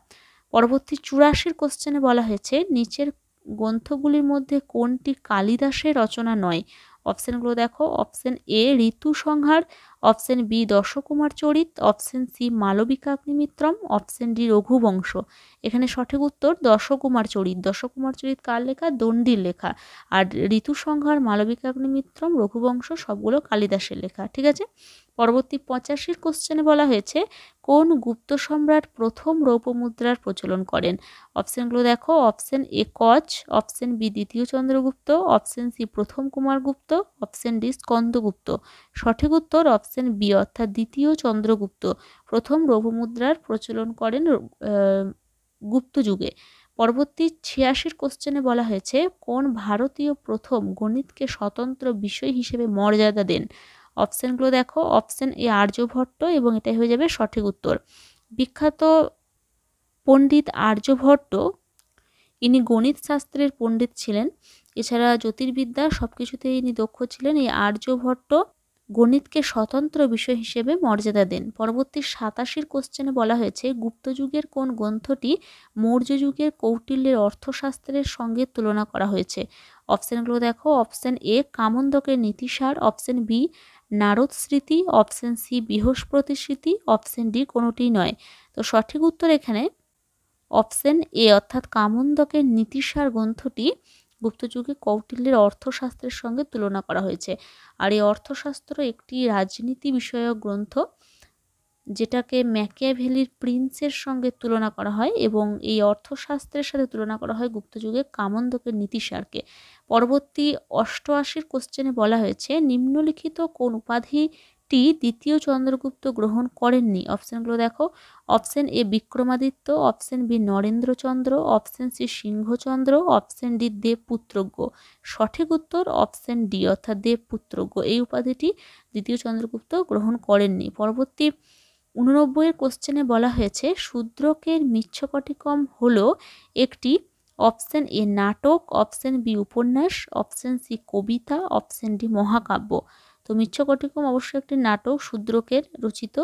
পরবর্তী ৮৪ কোশ্চেনে বলা হয়েছে নিচের গ্রন্থগুলির মধ্যে কোনটি কালিদাসের রচনা নয়? অপশানগুলো দেখো, option A Ritusamhara, option B Dashakumara Charita, option C Malavikagnimitram, option D Raghuvamsha. এখানে সঠিক উত্তর দশকুমার চরিত। দশকুমার চরিত কার লেখা? দণ্ডির লেখা। আর ঋতু সংহার, মালবিকাগ্নিমিত্রম, রঘুবংশ সবগুলো কালিদাসের লেখা। ঠিক আছে। পরবর্তী ৮৫ কোশ্চেনে বলা হয়েছে কোন গুপ্ত সম্রাট প্রথম রৌপ্য মুদ্রার প্রচলন করেন? অপশানগুলো দেখো, অপশান এ কচ, অপশান বি দ্বিতীয় চন্দ্রগুপ্ত, অপশান সি প্রথম কুমারগুপ্ত, অপশান ডি স্কন্দগুপ্ত। সঠিক উত্তর অপশান বি, অর্থাৎ দ্বিতীয় চন্দ্রগুপ্ত প্রথম রৌপ্য মুদ্রার প্রচলন করেন গুপ্ত যুগে। পরবর্তী ৮৬ কোশ্চেনে বলা হয়েছে কোন ভারতীয় প্রথম গণিতকে স্বতন্ত্র বিষয় হিসেবে মর্যাদা দেন? অপশানগুলো দেখো, অপশান এ আর্যভট্ট এবং এটাই হয়ে যাবে সঠিক উত্তর। বিখ্যাত পণ্ডিত আর্যভট্ট, ইনি গণিত শাস্ত্রের পণ্ডিত ছিলেন, এছাড়া জ্যোতির্বিদ্যা সবকিছুতেই ইনি দক্ষ ছিলেন। এই আর্যভট্ট গণিতকে স্বতন্ত্র বিষয় হিসেবে মর্যাদা দেন। পরবর্তী ৮৭ কোশ্চেনে বলা হয়েছে গুপ্ত যুগের কোন গ্রন্থটি মৌর্য যুগের কৌটিল্যের অর্থশাস্ত্রের সঙ্গে তুলনা করা হয়েছে? অপশানগুলো দেখো, অপশান এ কামন্দকের Nitisara, option B Narada Smriti, option C বৃহস্পতি স্মৃতি, অপশান ডি কোনোটিই নয়। তো সঠিক উত্তর এখানে অপশান এ, অর্থাৎ কামন্দকের নীতিসার গ্রন্থটি গুপ্তযুগে কৌটিল্যের অর্থশাস্ত্রের সঙ্গে তুলনা করা হয়েছে। আর এই অর্থশাস্ত্র একটি রাজনীতি বিষয়ক গ্রন্থ, যেটাকে ম্যাকিয়াভেলির প্রিন্সের সঙ্গে তুলনা করা হয় এবং এই অর্থশাস্ত্রের সাথে তুলনা করা হয় গুপ্তযুগে কামন্দকের নীতিসারকে। পরবর্তী ৮৮ কোশ্চেনে বলা হয়েছে নিম্নলিখিত কোন উপাধিটি দ্বিতীয় চন্দ্রগুপ্ত গ্রহণ করেননি? অপশানগুলো দেখো, option A Vikramaditya, option B Narendrachandra, option C Simhachandra, option D দেবপুত্রজ্ঞ। সঠিক উত্তর অপশান ডি, অর্থাৎ দেবপুত্রজ্ঞ। এই উপাধিটি দ্বিতীয় চন্দ্রগুপ্ত গ্রহণ করেননি। পরবর্তী ৮৯ কোশ্চেনে বলা হয়েছে শূদ্রকের মিচ্ছকটিকম হলো একটি। অপশান এ নাটক, অপশান বি উপন্যাস, অপশান সি কবিতা, অপশান ডি মহাকাব্য। তো মিচ্ছকটিকম অবশ্যই একটি নাটক শূদ্রকের রচিত।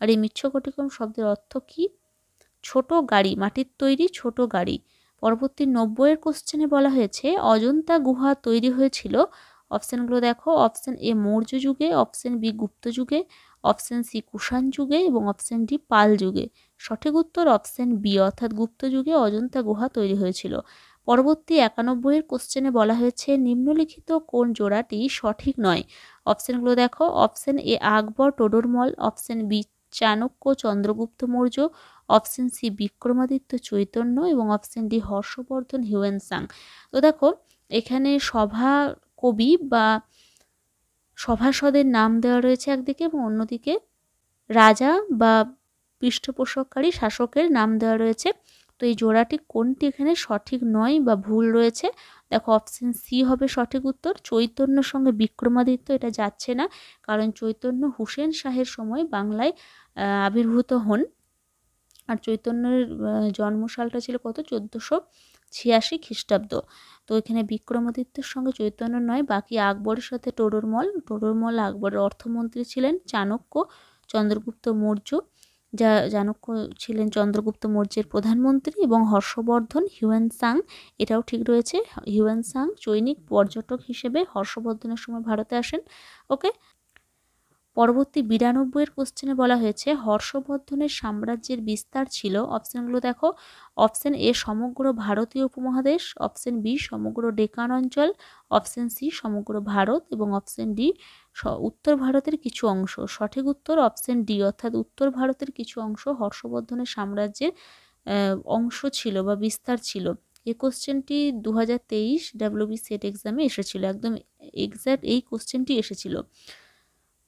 আর এই মিচ্ছকটিকম শব্দের অর্থ কি? ছোট গাড়ি, মাটির তৈরি ছোট গাড়ি। পরবর্তী ৯০ কোশ্চেনে বলা হয়েছে অজন্তা গুহা তৈরি হয়েছিল। অপশানগুলো দেখো, অপশান এ মৌর্য যুগে, অপশান বি গুপ্ত যুগে, অপশান সি কুষাণ যুগে এবং অপশান ডি পাল যুগে। সঠিক উত্তর অপশান বি, অর্থাৎ গুপ্ত যুগে অজন্তা গুহা তৈরি হয়েছিল। পরবর্তী ৯১ কোশ্চেনে বলা হয়েছে নিম্নলিখিত কোন জোড়াটি সঠিক নয়? অপশানগুলো দেখো, option A Akbar Todarmal, option B Chanakya Chandragupta Maurya, option C Vikramaditya Chaitanya এবং অপশন ডি হর্ষবর্ধন হিউয়েনসাং। তো দেখো এখানে সভা কবি বা সভাসদের নাম দেওয়া রয়েছে একদিকে এবং অন্যদিকে রাজা বা পৃষ্ঠপোষককারী শাসকের নাম দেওয়া রয়েছে। তো এই জোড়াটি কোনটি এখানে সঠিক নয় বা ভুল রয়েছে? দেখো অপশন সি হবে সঠিক উত্তর, চৈতন্যর সঙ্গে বিক্রমাদিত্য এটা যাচ্ছে না, কারণ চৈতন্য হুসেন শাহের সময় বাংলায় আবির্ভূত হন। আর চৈতন্যের জন্মসালটা ছিল কত? 1486 খ্রিস্টাব্দ। তো এখানে বিক্রমাদিত্যের সঙ্গে চৈতন্য নয়, বাকি আকবরের সাথে টোডরমল আকবরের অর্থমন্ত্রী ছিলেন, চাণক্য চন্দ্রগুপ্ত মৌর্য চাণক্য ছিলেন চন্দ্রগুপ্ত মৌর্যের প্রধানমন্ত্রী, এবং হর্ষবর্ধন হিউয়েনসাং এটাও ঠিক রয়েছে। হিউয়েনসাং চৈনিক পর্যটক হিসেবে হর্ষবর্ধনের সময় ভারতে আসেন। ওকে, পরবর্তী 92 কোশ্চেনে বলা হয়েছে হর্ষবর্ধনের সাম্রাজ্যের বিস্তার ছিল, অপশনগুলো দেখো, অপশন এ সমগ্র ভারতীয় উপমহাদেশ, অপশন বি সমগ্র ডেকান অঞ্চল, অপশন সি সমগ্র ভারত এবং অপশন ডি উত্তর ভারতের কিছু অংশ। সঠিক উত্তর অপশন ডি, অর্থাৎ উত্তর ভারতের কিছু অংশ হর্ষবর্ধনের সাম্রাজ্যের অংশ ছিল বা বিস্তার ছিল। এই কোশ্চেনটি 2023 WB সেট এক্সামে এসেছিল, একদম এক্স্যাক্ট এই কোশ্চেনটি এসেছিল।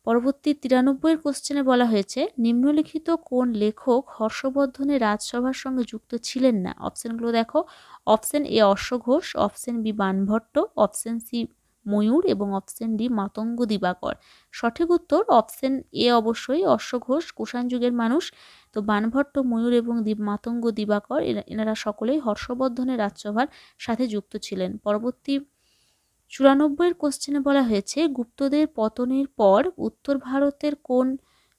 পরবর্তী 93 কোশ্চেনে বলা হয়েছে নিম্নলিখিত কোন লেখক হর্ষবর্ধনের রাজসভার সঙ্গে যুক্ত ছিলেন না? অপশনগুলো দেখো, অপশন এ অশ্বঘোষ, option B Banabhatta, option C Mayura এবং অপশন ডি মাতঙ্গ দিবাকর। সঠিক উত্তর অপশন এ অবশ্যই, অশ্বঘোষ কুষাণ যুগের মানুষ। তো বাণভট্ট, ময়ূর এবং মাতঙ্গ দিবাকর এনারা সকলেই হর্ষবর্ধনের রাজসভার সাথে যুক্ত ছিলেন। পরবর্তী 94 কোশ্চেনে বলা হয়েছে গুপ্তদের পতনের পর উত্তর ভারতের কোন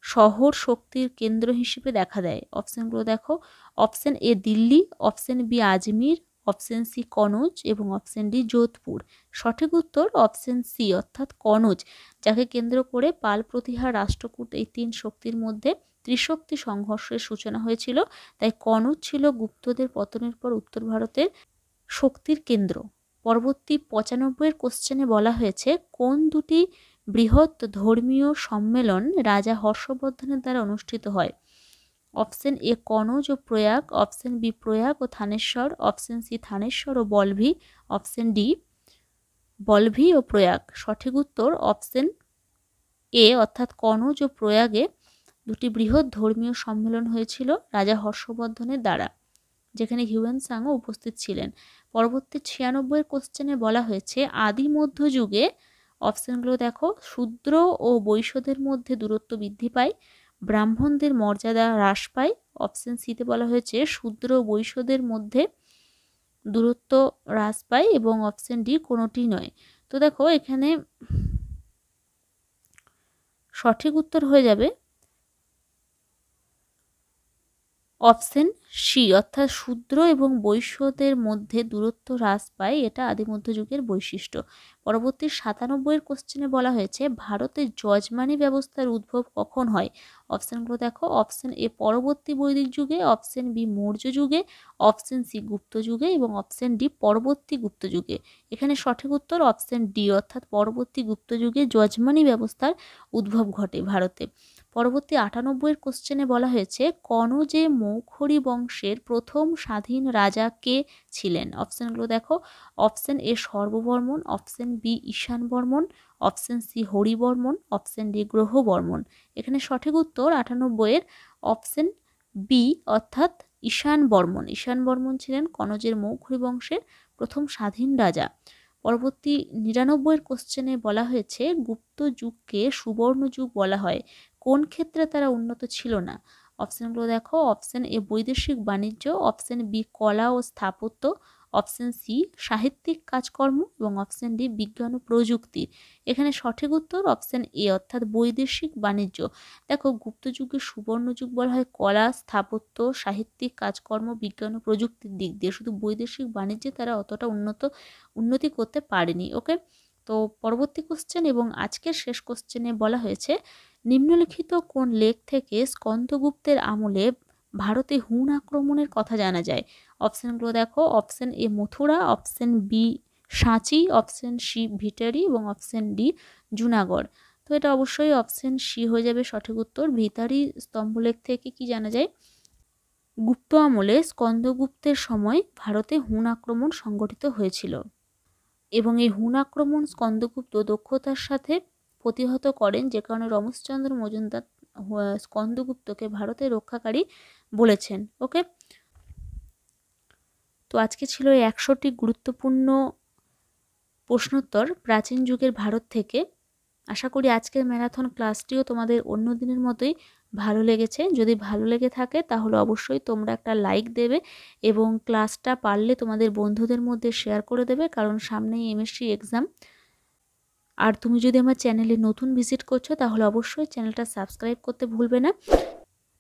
শহর শক্তির কেন্দ্র হিসেবে দেখা দেয়? অপশনগুলো দেখো, option A Delhi, option B Ajmer, option C Kannauj এবং অপশন ডি যোধপুর। সঠিক উত্তর অপশন সি, অর্থাৎ কনৌজ, যাকে কেন্দ্র করে পাল প্রতিহার রাষ্ট্রকূট এই তিন শক্তির মধ্যে ত্রিশক্তি সংঘর্ষের সূচনা হয়েছিল, তাই কনৌজ ছিল গুপ্তদের পতনের পর উত্তর ভারতের শক্তির কেন্দ্র। পরবর্তী 95 কোশ্চেনে বলা হয়েছে কোন দুটি বৃহৎ ধর্মীয় সম্মেলন রাজা হর্ষবর্ধনের দ্বারা অনুষ্ঠিত হয়? অপশন এ কনৌজ ও প্রয়াগ, অপশন বি প্রয়াগ ও থানেশ্বর, অপশন সি থানেশ্বর ও বলভি, অপশন ডি বলভি ও প্রয়াগ। সঠিক উত্তর অপশন এ, অর্থাৎ কনৌজ ও প্রয়াগে দুটি বৃহৎ ধর্মীয় সম্মেলন হয়েছিল রাজা হর্ষবর্ধনের দ্বারা, যেখানে হিউয়েনসাংও উপস্থিত ছিলেন। পরবর্তী 96 কোশ্চেনে বলা হয়েছে আদি মধ্যযুগে, অপশনগুলো দেখো, শূদ্র ও বৈশ্যদের মধ্যে দূরত্ব বৃদ্ধি পায়, ব্রাহ্মণদের মর্যাদা হ্রাস পায়। অপশন সিতে বলা হয়েছে শূদ্র ও বৈশ্যদের মধ্যে দূরত্ব হ্রাস পায় এবং অপশন ডি কোনোটি নয়। তো দেখো এখানে সঠিক উত্তর হয়ে যাবে অপশন সি, অর্থাৎ শূদ্র এবং বৈশ্যদের মধ্যে দূরত্ব হ্রাস পায়, এটা আদি মধ্যযুগের বৈশিষ্ট্য। পরবর্তী 97 কোশ্চেনে বলা হয়েছে ভারতের যজমানি ব্যবস্থার উদ্ভব কখন হয়? অপশনগুলো দেখো, অপশন এ পরবর্তী বৈদিক যুগে, অপশন বি মৌর্য যুগে, অপশন সি গুপ্ত যুগে এবং অপশন ডি পরবর্তী গুপ্ত যুগে। এখানে সঠিক উত্তর অপশন ডি, অর্থাৎ পরবর্তী গুপ্ত যুগে যজমানি ব্যবস্থার উদ্ভব ঘটে ভারতে। পরবর্তী 98 কোশ্চেনে বলা হয়েছে কনৌজে মৌখরী বংশের প্রথম স্বাধীন রাজা কে ছিলেন? অপশনগুলো দেখো, option A Sarvavarman, option B Ishana Varman, option C Harivarman, option D Grahavarman. এখানে সঠিক উত্তর 98 অপশন বি, অর্থাৎ ঈশান বর্মন। ঈশান বর্মন ছিলেন কনৌজের মৌখরী বংশের প্রথম স্বাধীন রাজা। পরবর্তী 99 কোশ্চেনে বলা হয়েছে গুপ্ত যুগকে সুবর্ণ যুগ বলা হয়, কোন ক্ষেত্রে তারা উন্নত ছিল না? অপশনগুলো দেখো, অপশন এ বৈদেশিক বাণিজ্য, অপশন বি কলা ও স্থাপত্য, অপশন সি সাহিত্যিক কাজকর্ম এবং অপশন ডি বিজ্ঞান ও প্রযুক্তি। এখানে সঠিক উত্তর অপশন এ, অর্থাৎ বৈদেশিক বাণিজ্য। দেখো গুপ্ত যুগকে সুবর্ণ যুগ বলা হয় কলা, স্থাপত্য, সাহিত্যিক কাজকর্ম, বিজ্ঞান ও প্রযুক্তির দিক দিয়ে, শুধু বৈদেশিক বাণিজ্যে তারা অতটা উন্নতি করতে পারেনি। ওকে, তো পরবর্তী কোশ্চেন এবং আজকের শেষ কোশ্চেনে বলা হয়েছে নিম্নলিখিত কোন লেখ থেকে স্কন্দগুপ্তের আমলে ভারতে হুন আক্রমণের কথা জানা যায়? অপশনগুলো দেখো, option A Mathura, option B সাঁচি, অপশন সি ভিটারি এবং অপশন ডি জুনাগড়। তো তো এটা অবশ্যই অপশন সি হয়ে যাবে সঠিক উত্তর। ভিতারি স্তম্ভলেখ থেকে কি জানা যায়? গুপ্ত আমলে স্কন্দগুপ্তের সময় ভারতে হুন আক্রমণ সংগঠিত হয়েছিল এবং এই হুন আক্রমণ স্কন্দগুপ্ত দক্ষতার সাথে প্রতিহত করেন, যে কারণে রমেশচন্দ্র মজুমদার স্কন্দগুপ্তকে ভারতের রক্ষাকারী বলেছেন। ওকে, তো আজকে ছিল 100টি গুরুত্বপূর্ণ প্রশ্নোত্তর প্রাচীন যুগের ভারত থেকে। আশা করি আজকের ম্যারাথন ক্লাসটিও তোমাদের অন্য দিনের মতোই ভালো লেগেছে। যদি ভালো লেগে থাকে তাহলে অবশ্যই তোমরা একটা লাইক দেবে এবং ক্লাসটা পারলে তোমাদের বন্ধুদের মধ্যে শেয়ার করে দেবে, কারণ সামনেই এমএসসি এক্সাম। আর তুমি যদি আমার চ্যানেলে নতুন ভিজিট করছো তাহলে অবশ্যই চ্যানেলটা সাবস্ক্রাইব করতে ভুলবে না।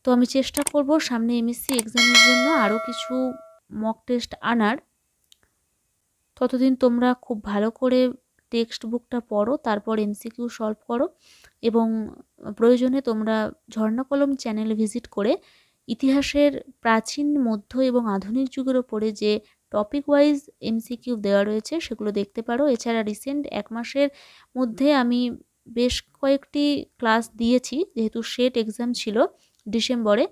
তো আমি চেষ্টা করব সামনে এমএসসি এক্সামের জন্য আরও কিছু মক টেস্ট আনার। ততদিন তোমরা খুব ভালো করে টেক্সট বুকটা পড়ো, তারপর এমসিকিউ সলভ করো এবং প্রয়োজনে তোমরা ঝর্ণা কলম চ্যানেল ভিজিট করে ইতিহাসের প্রাচীন, মধ্য এবং আধুনিক যুগের ওপরে যে টপিক ওয়াইজ এমসিকিউ দেওয়া রয়েছে সেগুলো দেখতে পারো। এছাড়া রিসেন্ট 1 মাসের মধ্যে আমি বেশ কয়েকটি ক্লাস দিয়েছি, যেহেতু সেট এক্সাম ছিল ডিসেম্বরে,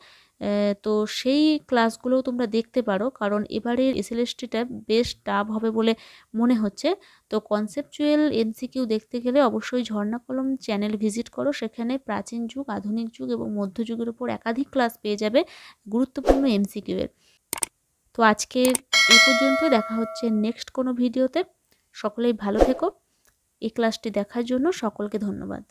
তো সেই ক্লাসগুলোও তোমরা দেখতে পারো, কারণ এবারের এসএলএসটিটা বেশ টাফ হবে বলে মনে হচ্ছে। তো কনসেপচুয়াল এমসিকিউ দেখতে গেলে অবশ্যই ঝর্ণা কলম চ্যানেল ভিজিট করো, সেখানে প্রাচীন যুগ, আধুনিক যুগ এবং মধ্যযুগের উপর একাধিক ক্লাস পেয়ে যাবে গুরুত্বপূর্ণ এমসিকিউ এর। তো আজকে এই পর্যন্ত, দেখা হচ্ছে নেক্সট কোনো ভিডিওতে। সকলেই ভালো থেকো। এই ক্লাসটি দেখার জন্য সকলকে ধন্যবাদ।